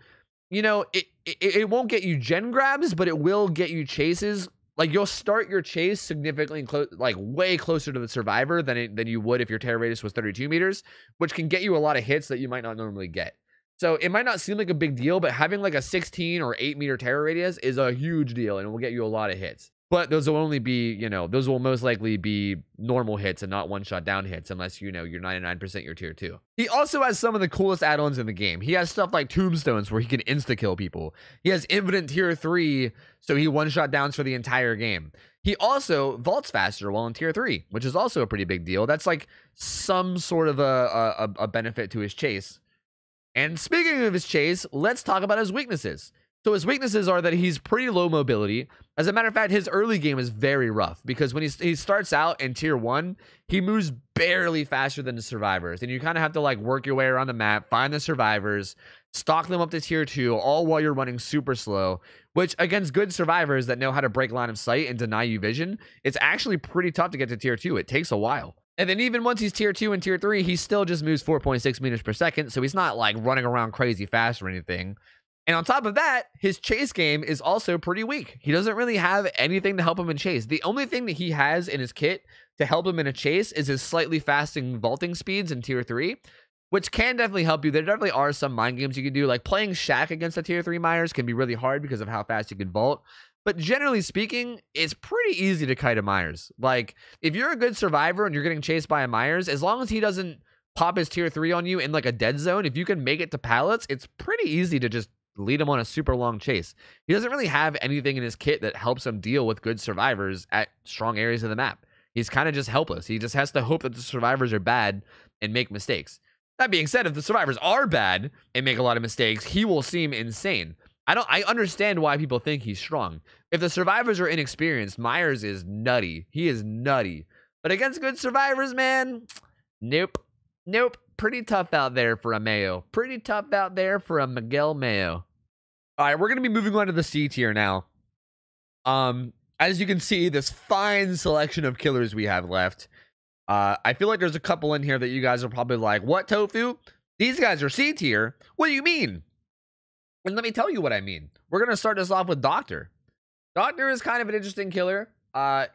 you know, it won't get you gen grabs, but it will get you chases. Like, you'll start your chase significantly like way closer to the survivor than you would if your tear radius was 32 meters, which can get you a lot of hits that you might not normally get. So it might not seem like a big deal, but having like a 16 or 8 meter tear radius is a huge deal, and it will get you a lot of hits. But those will only be, you know, those will most likely be normal hits and not one-shot down hits unless, you know, you're 99% your tier 2. He also has some of the coolest add-ons in the game. He has stuff like tombstones where he can insta-kill people. He has infinite tier 3, so he one-shot downs for the entire game. He also vaults faster while in tier 3, which is also a pretty big deal. That's like some sort of a benefit to his chase. And speaking of his chase, let's talk about his weaknesses. So his weaknesses are that he's pretty low mobility. As a matter of fact, his early game is very rough because when he starts out in tier 1, he moves barely faster than the survivors. And you kind of have to like work your way around the map, find the survivors, stalk them up to tier 2, all while you're running super slow, which against good survivors that know how to break line of sight and deny you vision, it's actually pretty tough to get to tier 2. It takes a while. And then even once he's tier 2 and tier 3, he still just moves 4.6 meters per second. So he's not like running around crazy fast or anything. And on top of that, his chase game is also pretty weak. He doesn't really have anything to help him in chase. The only thing that he has in his kit to help him in a chase is his slightly fasting vaulting speeds in tier 3, which can definitely help you. There definitely are some mind games you can do. Like playing Shack against a tier 3 Myers can be really hard because of how fast you can vault. But generally speaking, it's pretty easy to kite a Myers. Like, if you're a good survivor and you're getting chased by a Myers, as long as he doesn't pop his tier 3 on you in like a dead zone, if you can make it to pallets, it's pretty easy to just lead him on a super long chase. He doesn't really have anything in his kit that helps him deal with good survivors at strong areas of the map. He's kind of just helpless. He just has to hope that the survivors are bad and make mistakes. That being said, if the survivors are bad and make a lot of mistakes, he will seem insane. I understand why people think he's strong. If the survivors are inexperienced, Myers is nutty. He is nutty. But against good survivors, man, nope. Nope. Pretty tough out there for a Mayo. Pretty tough out there for a Miguel Mayo. All right, we're going to be moving on to the C tier now. As you can see, this fine selection of killers we have left. I feel like there's a couple in here that you guys are probably like, what, Tofu? These guys are C tier? What do you mean? And let me tell you what I mean. We're going to start this off with Doctor. Doctor is kind of an interesting killer.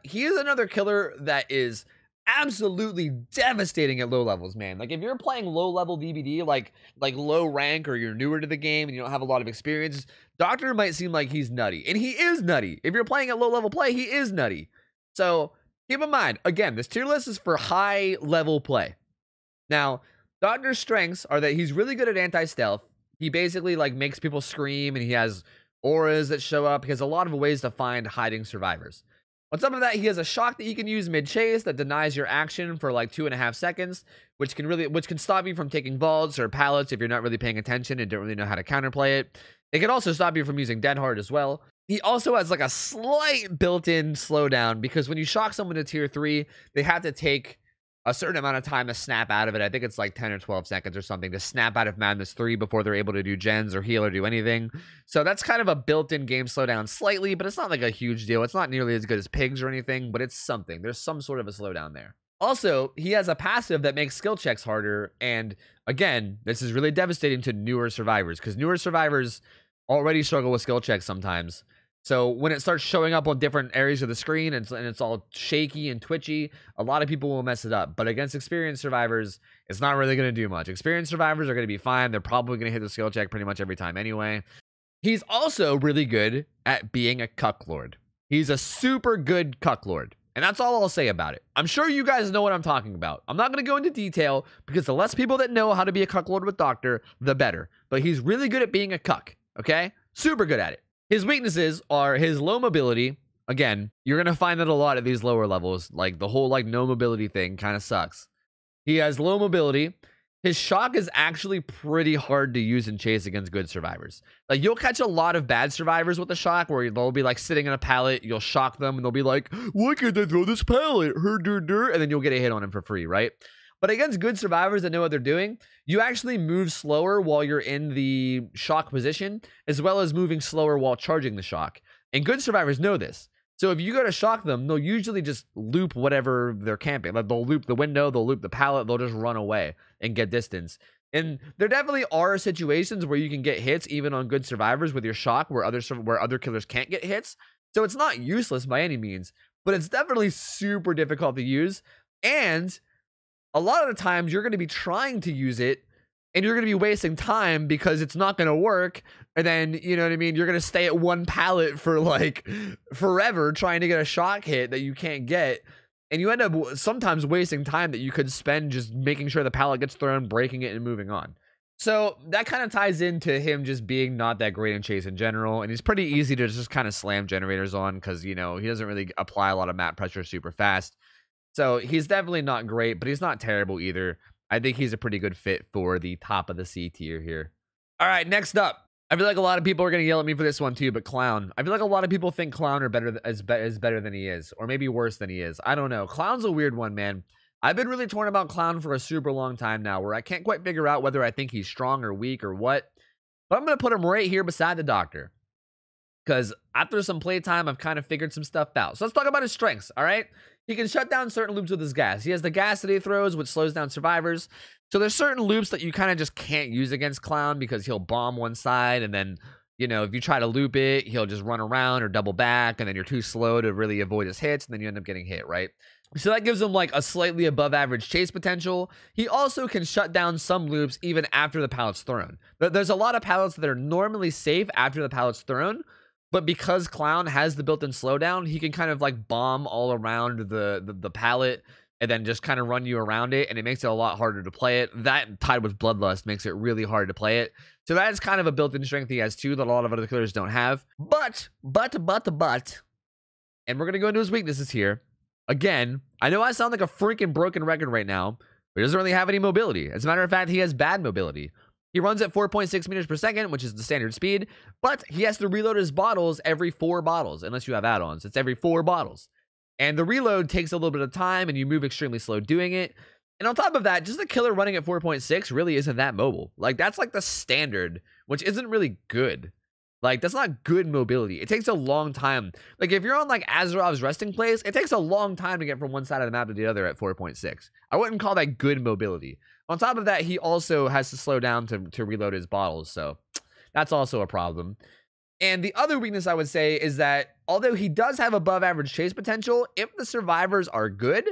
He is another killer that is absolutely devastating at low levels, man. Like, if you're playing low-level DBD, like low rank, or you're newer to the game and you don't have a lot of experience, Doctor might seem like he's nutty. And he is nutty. If you're playing at low-level play, he is nutty. So, keep in mind, again, this tier list is for high-level play. Now, Doctor's strengths are that he's really good at anti-stealth. He basically, like, makes people scream, and he has auras that show up. He has a lot of ways to find hiding survivors. On top of that, he has a shock that you can use mid-chase that denies your action for like 2.5 seconds, which can stop you from taking vaults or pallets if you're not really paying attention and don't really know how to counterplay it. It can also stop you from using Dead Hard as well. He also has like a slight built-in slowdown because when you shock someone to tier 3, they have to take a certain amount of time to snap out of it. I think it's like 10 or 12 seconds or something to snap out of Madness 3 before they're able to do gens or heal or do anything. So that's kind of a built-in game slowdown slightly, but it's not like a huge deal. It's not nearly as good as Pigs or anything, but it's something. There's some sort of a slowdown there. Also, he has a passive that makes skill checks harder. And again, this is really devastating to newer survivors because newer survivors already struggle with skill checks sometimes. So when it starts showing up on different areas of the screen and it's all shaky and twitchy, a lot of people will mess it up. But against experienced survivors, it's not really going to do much. Experienced survivors are going to be fine. They're probably going to hit the skill check pretty much every time anyway. He's also really good at being a cuck lord. He's a super good cuck lord. And that's all I'll say about it. I'm sure you guys know what I'm talking about. I'm not going to go into detail because the less people that know how to be a cuck lord with Doctor, the better. But he's really good at being a cuck, okay? Super good at it. His weaknesses are his low mobility. Again, you're going to find that a lot at these lower levels. Like, the whole, like, no mobility thing kind of sucks. He has low mobility. His shock is actually pretty hard to use and chase against good survivors. Like, you'll catch a lot of bad survivors with the shock where they'll be, like, sitting in a pallet. You'll shock them, and they'll be like, why can't I throw this pallet? And then you'll get a hit on him for free, right? But against good survivors that know what they're doing, you actually move slower while you're in the shock position, as well as moving slower while charging the shock. And good survivors know this. So if you go to shock them, they'll usually just loop whatever they're camping. Like, they'll loop the window, they'll loop the pallet, they'll just run away and get distance. And there definitely are situations where you can get hits even on good survivors with your shock where other killers can't get hits. So it's not useless by any means, but it's definitely super difficult to use. And a lot of the times you're going to be trying to use it and you're going to be wasting time because it's not going to work. And then, you know what I mean? You're going to stay at one pallet for like forever trying to get a shock hit that you can't get. And you end up sometimes wasting time that you could spend just making sure the pallet gets thrown, breaking it, and moving on. So that kind of ties into him just being not that great in chase in general. And he's pretty easy to just kind of slam generators on because, you know, he doesn't really apply a lot of map pressure super fast. So he's definitely not great, but he's not terrible either. I think he's a pretty good fit for the top of the C tier here. All right, next up. I feel like a lot of people are going to yell at me for this one too, but Clown. I feel like a lot of people think Clown is better than he is, or maybe worse than he is. I don't know. Clown's a weird one, man. I've been really torn about Clown for a super long time now, where I can't quite figure out whether I think he's strong or weak or what. But I'm going to put him right here beside the Doctor. Because after some playtime, I've kind of figured some stuff out. So let's talk about his strengths, all right? He can shut down certain loops with his gas. He has the gas that he throws, which slows down survivors. So there's certain loops that you kind of just can't use against Clown because he'll bomb one side, and then, you know, if you try to loop it, he'll just run around or double back, and then you're too slow to really avoid his hits, and then you end up getting hit, right? So that gives him like a slightly above average chase potential. He also can shut down some loops even after the pallet's thrown. There's a lot of pallets that are normally safe after the pallet's thrown, but because Clown has the built-in slowdown, he can kind of like bomb all around the pallet and then just kind of run you around it, and it makes it a lot harder to play it. That tied with Bloodlust makes it really hard to play it. So that is kind of a built-in strength he has too that a lot of other killers don't have. But, and we're going to go into his weaknesses here. Again, I know I sound like a freaking broken record right now, but he doesn't really have any mobility. As a matter of fact, he has bad mobility. He runs at 4.6 meters per second, which is the standard speed, but he has to reload his bottles every 4 bottles, unless you have add-ons. It's every 4 bottles. And the reload takes a little bit of time, and you move extremely slow doing it. And on top of that, just a killer running at 4.6 really isn't that mobile. Like, that's like the standard, which isn't really good. Like, that's not good mobility. It takes a long time. Like, if you're on, like, Azerov's resting place, it takes a long time to get from one side of the map to the other at 4.6. I wouldn't call that good mobility. On top of that, he also has to slow down to reload his bottles, so that's also a problem. And the other weakness I would say is that although he does have above average chase potential, if the survivors are good,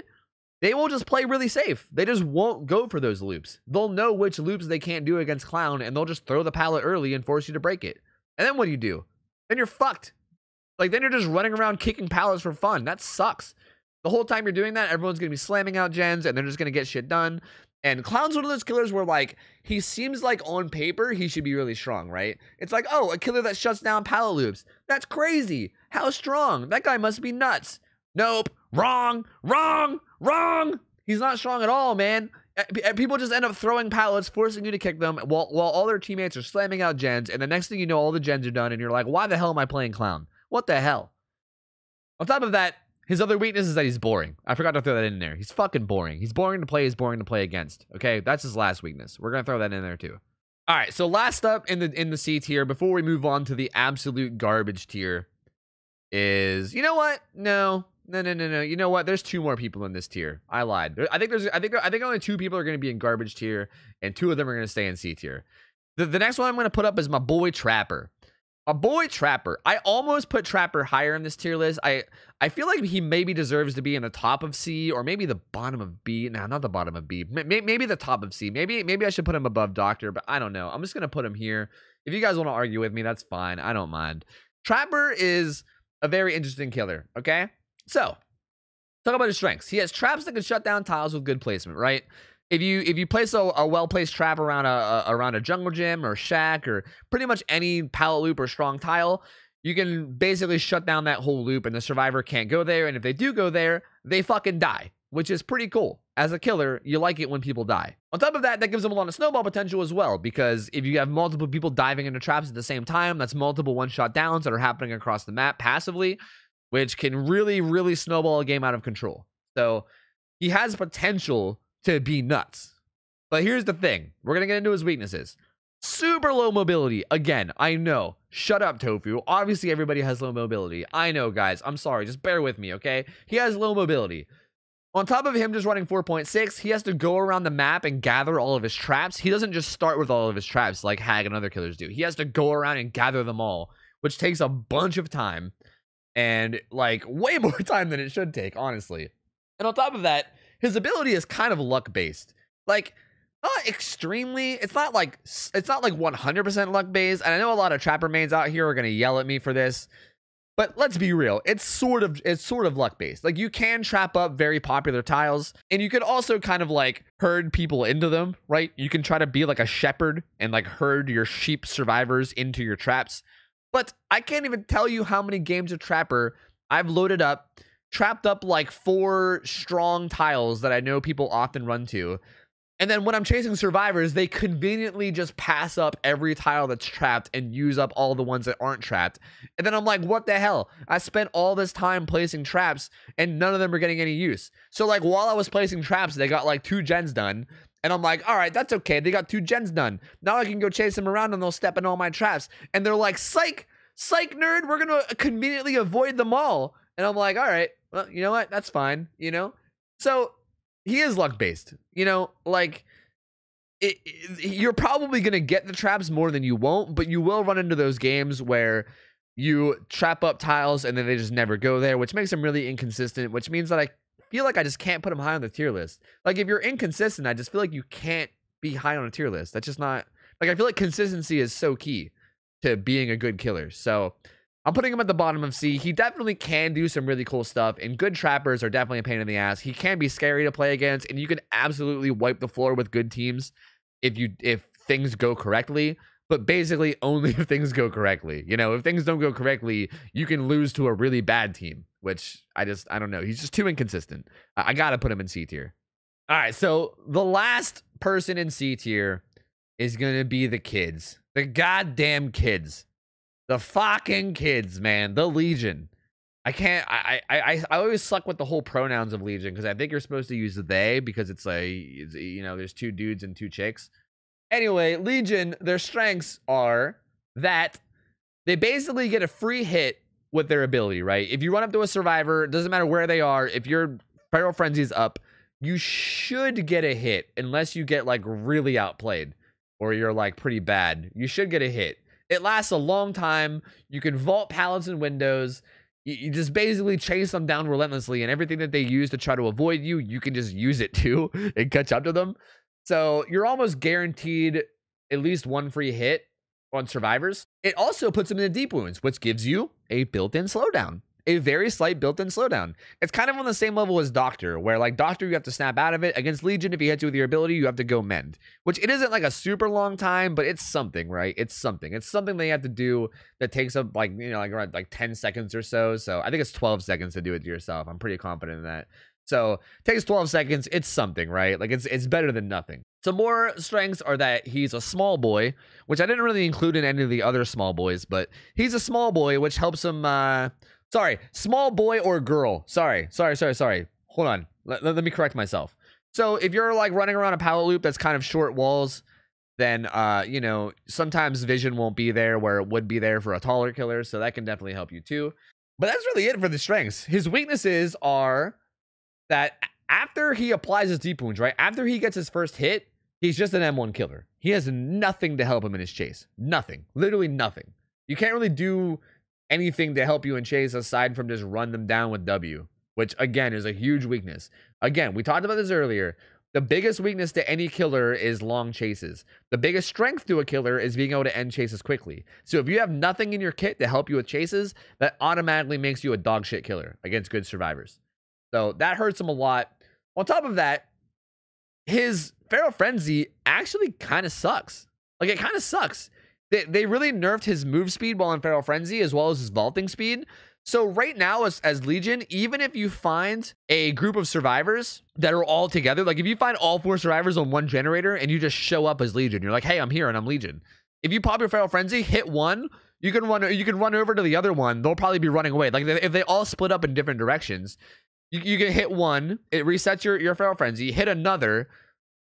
they will just play really safe. They just won't go for those loops. They'll know which loops they can't do against Clown, and they'll just throw the pallet early and force you to break it. And then what do? Then you're fucked. Like, then you're just running around kicking pallets for fun. That sucks. The whole time you're doing that, everyone's going to be slamming out gens, and they're just going to get shit done. And Clown's one of those killers where, like, he seems like on paper he should be really strong, right? It's like, oh, a killer that shuts down pallet loops. That's crazy. How strong? That guy must be nuts. Nope. Wrong. He's not strong at all, man. People just end up throwing pallets, forcing you to kick them while all their teammates are slamming out gens. And the next thing you know, all the gens are done. And you're like, why the hell am I playing Clown? What the hell? On top of that, his other weakness is that he's boring. I forgot to throw that in there. He's fucking boring. He's boring to play. He's boring to play against. Okay, that's his last weakness. We're gonna throw that in there too. All right. So last up in the C tier, before we move on to the absolute garbage tier, is, you know what? No. You know what? There's 2 more people in this tier. I lied. I think only 2 people are gonna be in garbage tier, and 2 of them are gonna stay in C tier. The next one I'm gonna put up is my boy Trapper. A boy Trapper. I almost put Trapper higher in this tier list. I feel like he maybe deserves to be in the top of C, or maybe the bottom of B. No, not the bottom of B. Maybe the top of C. Maybe I should put him above Doctor, but I don't know. I'm just gonna put him here. If you guys want to argue with me, that's fine. I don't mind. Trapper is a very interesting killer. Okay, so talk about his strengths. He has traps that can shut down tiles with good placement, right? If you place a well-placed trap around a jungle gym or shack or pretty much any pallet loop or strong tile, you can basically shut down that whole loop and the survivor can't go there. And if they do go there, they fucking die, which is pretty cool. As a killer, you like it when people die. On top of that, that gives them a lot of snowball potential as well, because if you have multiple people diving into traps at the same time, that's multiple one-shot downs that are happening across the map passively, which can really, really snowball a game out of control. So he has potential to be nuts. But here's the thing. We're going to get into his weaknesses. Super low mobility. Again, I know. Shut up, Tofu. Obviously, everybody has low mobility. I know, guys. I'm sorry. Just bear with me, okay? He has low mobility. On top of him just running 4.6, he has to go around the map and gather all of his traps. He doesn't just start with all of his traps like Hag and other killers do. He has to go around and gather them all, which takes a bunch of time and like way more time than it should take, honestly. And on top of that, his ability is kind of luck based. Like, not extremely. It's not like 100% luck based. And I know a lot of trapper mains out here are going to yell at me for this. But let's be real, it's sort of luck based. Like, you can trap up very popular tiles, and you could also kind of like herd people into them, right? You can try to be like a shepherd and like herd your sheep survivors into your traps. But I can't even tell you how many games of Trapper I've loaded up, trapped up like 4 strong tiles that I know people often run to. And then when I'm chasing survivors, they conveniently just pass up every tile that's trapped and use up all the ones that aren't trapped. And then I'm like, what the hell? I spent all this time placing traps and none of them are getting any use. So like while I was placing traps, they got like 2 gens done. And I'm like, all right, that's okay. They got 2 gens done. Now I can go chase them around and they'll step in all my traps. And they're like, psych nerd, we're going to conveniently avoid them all. And I'm like, all right, well, you know what? That's fine, you know? So he is luck based, you know, like you're probably going to get the traps more than you won't, but you will run into those games where you trap up tiles and then they just never go there, which makes them really inconsistent, which means that I feel like I just can't put him high on the tier list. Like if you're inconsistent, I just feel like you can't be high on a tier list. That's just not like, I feel like consistency is so key to being a good killer. So I'm putting him at the bottom of C. He definitely can do some really cool stuff, and good trappers are definitely a pain in the ass. He can be scary to play against, and you can absolutely wipe the floor with good teams if things go correctly, but basically only if things go correctly. You know, if things don't go correctly, you can lose to a really bad team, which I don't know. He's just too inconsistent. I gotta put him in C tier. All right, so the last person in C tier is gonna be the kids. The goddamn kids. The fucking kids, man. The Legion. I always suck with the whole pronouns of Legion because I think you're supposed to use they because it's like, you know, there's 2 dudes and 2 chicks. Anyway, Legion, their strengths are that they basically get a free hit with their ability, right? If you run up to a survivor, it doesn't matter where they are. If your Feral Frenzy's up, you should get a hit unless you get like really outplayed or you're like pretty bad. You should get a hit. It lasts a long time. You can vault pallets and windows. You just basically chase them down relentlessly, and everything that they use to try to avoid you, you can just use it too and catch up to them. So you're almost guaranteed at least 1 free hit on survivors. It also puts them in the deep wounds, which gives you a built-in slowdown. A very slight built-in slowdown. It's kind of on the same level as Doctor, where like Doctor, you have to snap out of it. Against Legion, if he hits you with your ability, you have to go mend. Which it isn't like a super long time, but it's something, right? It's something. It's something they have to do that takes up like, you know, like around like 10 seconds or so. So I think it's 12 seconds to do it to yourself. I'm pretty confident in that. So it takes 12 seconds. It's something, right? Like it's better than nothing. Some more strengths are that he's a small boy, which I didn't really include in any of the other small boys, but he's a small boy, which helps him, sorry, small boy or girl. Sorry. Hold on. Let me correct myself. So if you're like running around a pallet loop that's kind of short walls, then, you know, sometimes vision won't be there where it would be there for a taller killer. So that can definitely help you too. But that's really it for the strengths. His weaknesses are that after he applies his deep wounds, right? After he gets his first hit, he's just an M1 killer. He has nothing to help him in his chase. Nothing. Literally nothing. You can't really do anything to help you in chase aside from just run them down with W, which again is a huge weakness. Again, we talked about this earlier. The biggest weakness to any killer is long chases. The biggest strength to a killer is being able to end chases quickly. So if you have nothing in your kit to help you with chases, that automatically makes you a dog shit killer against good survivors. So that hurts him a lot. On top of that, his Feral Frenzy actually kind of sucks. Like, it kind of sucks. They really nerfed his move speed while in Feral Frenzy as well as his vaulting speed. So right now as Legion, even if you find a group of survivors that are all together, like if you find all 4 survivors on one generator and you just show up as Legion, you're like, hey, I'm here and I'm Legion. If you pop your Feral Frenzy, hit one, you can run over to the other one. They'll probably be running away. Like if they all split up in different directions, you can hit one, it resets your Feral Frenzy, hit another,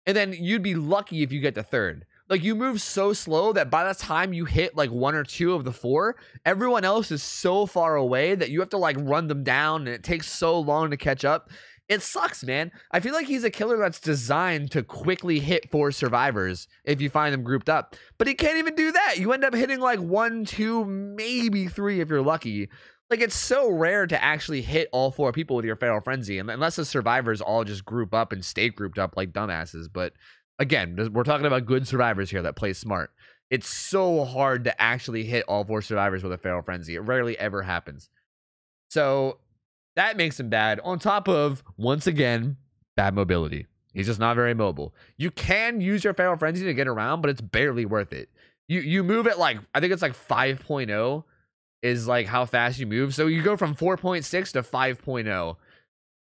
and then you'd be lucky if you get the third. Like, you move so slow that by the time you hit like 1 or 2 of the 4, everyone else is so far away that you have to like run them down, and it takes so long to catch up. It sucks, man. I feel like he's a killer that's designed to quickly hit 4 survivors if you find them grouped up. But he can't even do that. You end up hitting like 1, 2, maybe 3 if you're lucky. Like, it's so rare to actually hit all 4 people with your Feral Frenzy, unless the survivors all just group up and stay grouped up like dumbasses. But again, we're talking about good survivors here that play smart. It's so hard to actually hit all 4 survivors with a Feral Frenzy. It rarely ever happens. So that makes him bad, on top of, once again, bad mobility. He's just not very mobile. You can use your Feral Frenzy to get around, but it's barely worth it. You move at like, I think it's like 5.0 is like how fast you move. So you go from 4.6 to 5.0.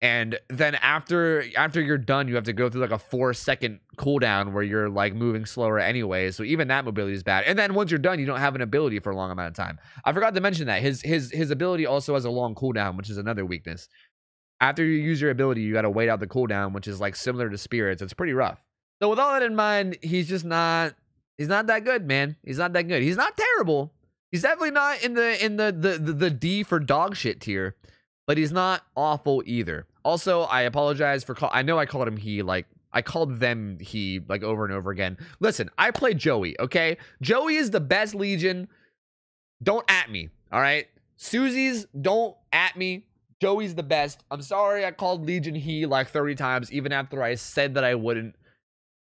And then after you're done, you have to go through like a 4-second cooldown where you're like moving slower anyway. So even that mobility is bad. And then once you're done, you don't have an ability for a long amount of time. I forgot to mention that his ability also has a long cooldown, which is another weakness. After you use your ability, you got to wait out the cooldown, which is like similar to spirits. It's pretty rough. So with all that in mind, he's not that good, man. He's not that good. He's not terrible. He's definitely not in the D for dog shit tier, but he's not awful either. Also, I apologize for I know I called him he, like I called them he like over and over again. Listen, I play Joey, okay? Joey is the best Legion. Don't at me, all right? Susie's, don't at me. Joey's the best. I'm sorry I called Legion he like 30 times, even after I said that I wouldn't.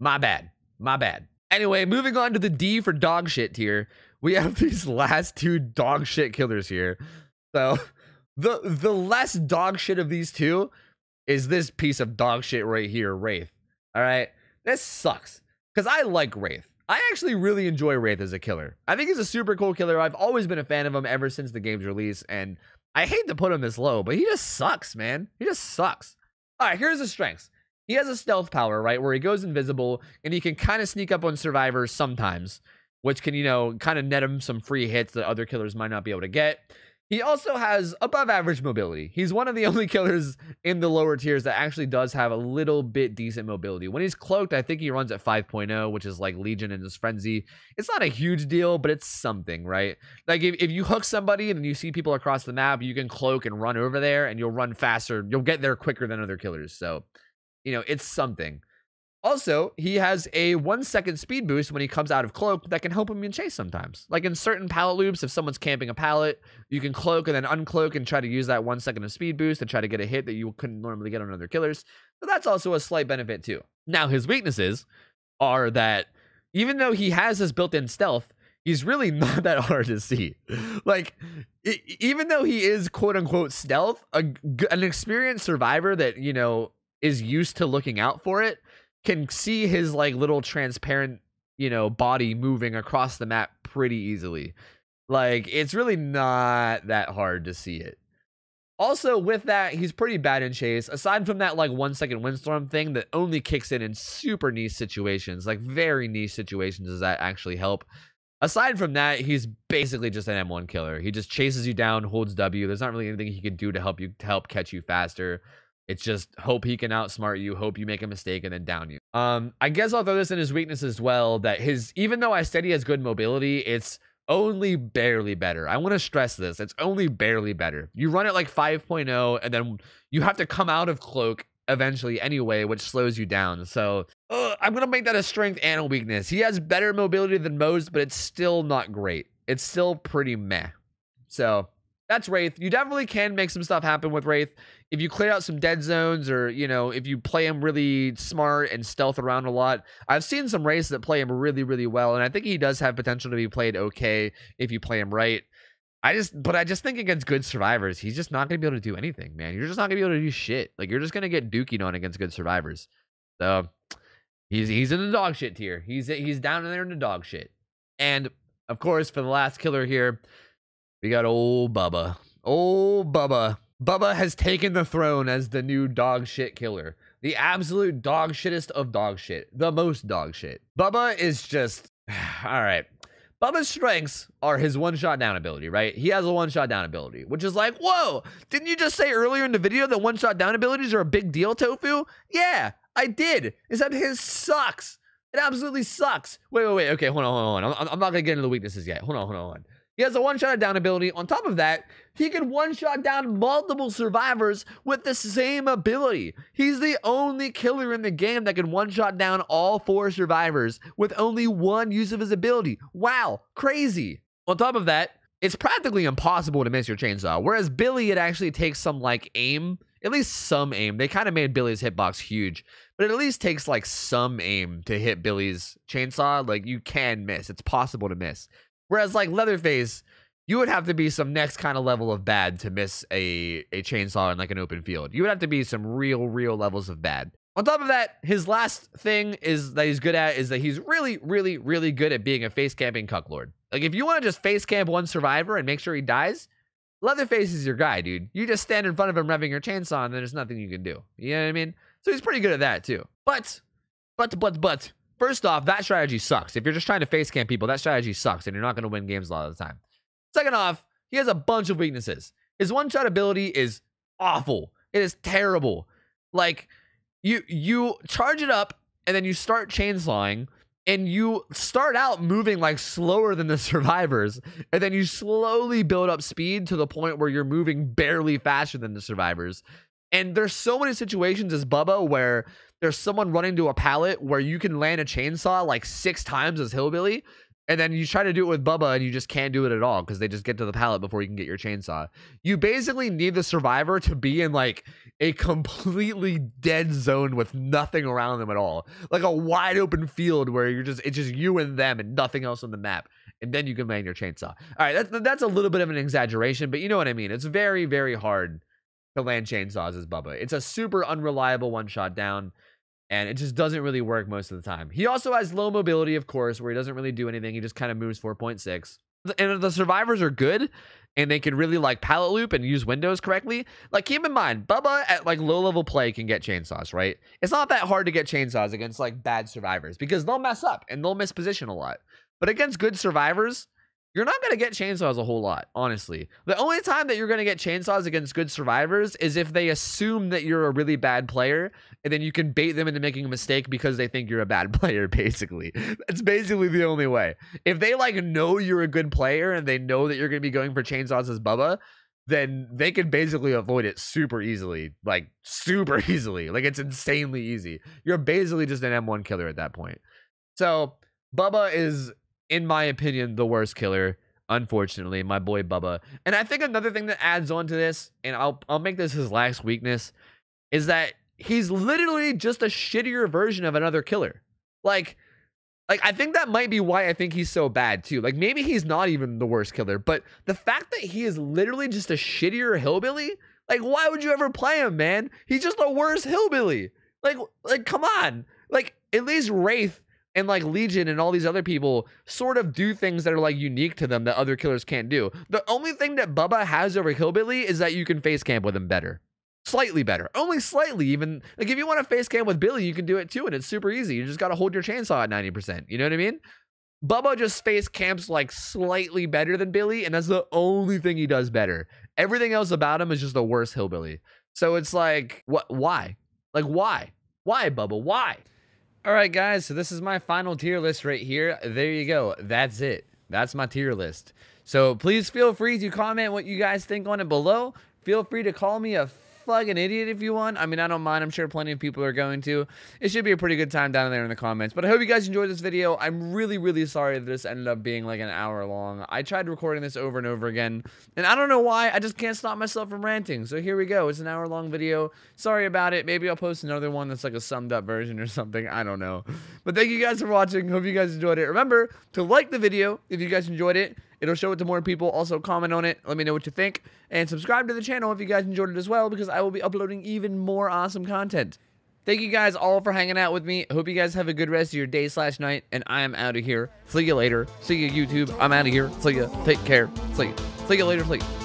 My bad. My bad. Anyway, moving on to the D for dog shit tier. We have these last 2 dog shit killers here. So the less dog shit of these 2 is this piece of dog shit right here, Wraith. All right, this sucks because I like Wraith. I actually really enjoy Wraith as a killer. I think he's a super cool killer. I've always been a fan of him ever since the game's release, and I hate to put him this low, but he just sucks, man. He just sucks. All right, here's his strengths. He has a stealth power, right, where he goes invisible, and he can kind of sneak up on survivors sometimes, which can, you know, kind of net him some free hits that other killers might not be able to get. He also has above average mobility. He's one of the only killers in the lower tiers that actually does have a little bit decent mobility. When he's cloaked, I think he runs at 5.0, which is like Legion and his Frenzy. It's not a huge deal, but it's something, right? Like if you hook somebody and you see people across the map, you can cloak and run over there and you'll run faster. You'll get there quicker than other killers. So, you know, it's something. Also, he has a 1-second speed boost when he comes out of cloak that can help him in chase sometimes. Like in certain pallet loops, if someone's camping a pallet, you can cloak and then uncloak and try to use that 1 second of speed boost to try to get a hit that you couldn't normally get on other killers. So that's also a slight benefit too. Now, his weaknesses are that even though he has this built-in stealth, he's really not that hard to see. Like, even though he is quote-unquote stealth, an experienced survivor that, you know, is used to looking out for it can see his like little transparent, you know, body moving across the map pretty easily. Like, it's really not that hard to see it. Also, with that, he's pretty bad in chase. Aside from that like 1-second windstorm thing that only kicks in super niche situations, like very niche situations, does that actually help? Aside from that, he's basically just an M1 killer. He just chases you down, holds W. There's not really anything he can do to help catch you faster. It's just hope he can outsmart you, hope you make a mistake, and then down you. I guess I'll throw this in his weakness as well, that even though I said he has good mobility, it's only barely better. I want to stress this. It's only barely better. You run it like 5.0, and then you have to come out of cloak eventually anyway, which slows you down. So I'm going to make that a strength and a weakness. He has better mobility than most, but it's still not great. It's still pretty meh. So that's Wraith. You definitely can make some stuff happen with Wraith. If you clear out some dead zones, or, you know, if you play him really smart and stealth around a lot. I've seen some Wraiths that play him really, really well, and I think he does have potential to be played okay if you play him right. I just think against good survivors, he's just not going to be able to do anything, man. You're just not going to be able to do shit. Like, you're just going to get dookied on against good survivors. So, he's in the dog shit tier. He's down in there in the dog shit. And, of course, for the last killer here, we got old Bubba. Old Bubba. Bubba has taken the throne as the new dog shit killer. The absolute dog shittest of dog shit. The most dog shit. Bubba is just... Alright. Bubba's strengths are his one-shot down ability, right? He has a one-shot down ability, which is like, whoa! Didn't you just say earlier in the video that one-shot down abilities are a big deal, Tofu? Yeah, I did. Except his sucks. It absolutely sucks. Wait. Okay, hold on. I'm not gonna get into the weaknesses yet. Hold on. He has a one-shot down ability. On top of that, he can one-shot down multiple survivors with the same ability. He's the only killer in the game that can one-shot down all 4 survivors with only one use of his ability. Wow, crazy. On top of that, it's practically impossible to miss your chainsaw, whereas Billy, it actually takes some like aim, at least some aim. They kind of made Billy's hitbox huge, but it at least takes like some aim to hit Billy's chainsaw. Like you can miss, it's possible to miss. Whereas like Leatherface, you would have to be some next kind of level of bad to miss a chainsaw in like an open field. You would have to be some real levels of bad. On top of that, his last thing is that he's good at is that he's really good at being a face camping cucklord. Like if you want to just face camp one survivor and make sure he dies, Leatherface is your guy, dude. You just stand in front of him revving your chainsaw and then there's nothing you can do. You know what I mean? So he's pretty good at that too. But first off, that strategy sucks. If you're just trying to face camp people, that strategy sucks and you're not going to win games a lot of the time. Second off, he has a bunch of weaknesses. His one-shot ability is awful. It is terrible. Like, you charge it up and then you start chainsawing and you start out moving like slower than the survivors and then you slowly build up speed to the point where you're moving barely faster than the survivors. And there's so many situations as Bubba where there's someone running to a pallet where you can land a chainsaw like 6 times as Hillbilly. And then you try to do it with Bubba and you just can't do it at all because they just get to the pallet before you can get your chainsaw. You basically need the survivor to be in like a completely dead zone with nothing around them at all. Like a wide open field where it's just you and them and nothing else on the map. And then you can land your chainsaw. All right, that's a little bit of an exaggeration, but you know what I mean. It's very hard to land chainsaws as Bubba. It's a super unreliable one-shot down. And it just doesn't really work most of the time. He also has low mobility, of course, where he doesn't really do anything. He just kind of moves 4.6. And if the survivors are good and they can really like pallet loop and use windows correctly, like keep in mind, Bubba at like low level play can get chainsaws, right? It's not that hard to get chainsaws against like bad survivors because they'll mess up and they'll miss position a lot. But against good survivors, you're not going to get chainsaws a whole lot, honestly. The only time that you're going to get chainsaws against good survivors is if they assume that you're a really bad player, and then you can bait them into making a mistake because they think you're a bad player, basically. That's basically the only way. If they, like, know you're a good player, and they know that you're going to be going for chainsaws as Bubba, then they can basically avoid it super easily. Like, super easily. Like, it's insanely easy. You're basically just an M1 killer at that point. So, Bubba is, in my opinion, the worst killer, unfortunately, my boy Bubba. And I think another thing that adds on to this, and I'll make this his last weakness, is that he's literally just a shittier version of another killer. Like I think that might be why I think he's so bad too. Like maybe he's not even the worst killer, but the fact that he is literally just a shittier hillbilly, like why would you ever play him, man? He's just a worse hillbilly. Like come on. Like at least Wraith and like Legion and all these other people sort of do things that are like unique to them that other killers can't do. The only thing that Bubba has over Hillbilly is that you can face camp with him better. Slightly better. Only slightly. Even like if you want to face camp with Billy, you can do it too, and it's super easy. You just got to hold your chainsaw at 90%. You know what I mean? Bubba just face camps like slightly better than Billy, and that's the only thing he does better. Everything else about him is just a worse Hillbilly. So it's like, what? Why? Like why? Why, Bubba? Why? All right, guys, so this is my final tier list right here. There you go. That's it. That's my tier list. So please feel free to comment what you guys think on it below. Feel free to call me a fucking idiot if you want. I mean, I don't mind. I'm sure plenty of people are going to. It should be a pretty good time down there in the comments. But I hope you guys enjoyed this video. I'm really sorry that this ended up being like an hour long. I tried recording this over and over again, and I don't know why. I just can't stop myself from ranting. So here we go. It's an hour-long video. Sorry about it. Maybe I'll post another one that's like a summed-up version or something. I don't know. But thank you guys for watching. Hope you guys enjoyed it. Remember to like the video if you guys enjoyed it. It'll show it to more people. Also, comment on it. Let me know what you think. And subscribe to the channel if you guys enjoyed it as well, because I will be uploading even more awesome content. Thank you guys all for hanging out with me. I hope you guys have a good rest of your day/night. And I am out of here. See you later. See you, YouTube. I'm out of here. See ya. Take care. See ya. See you later. See ya.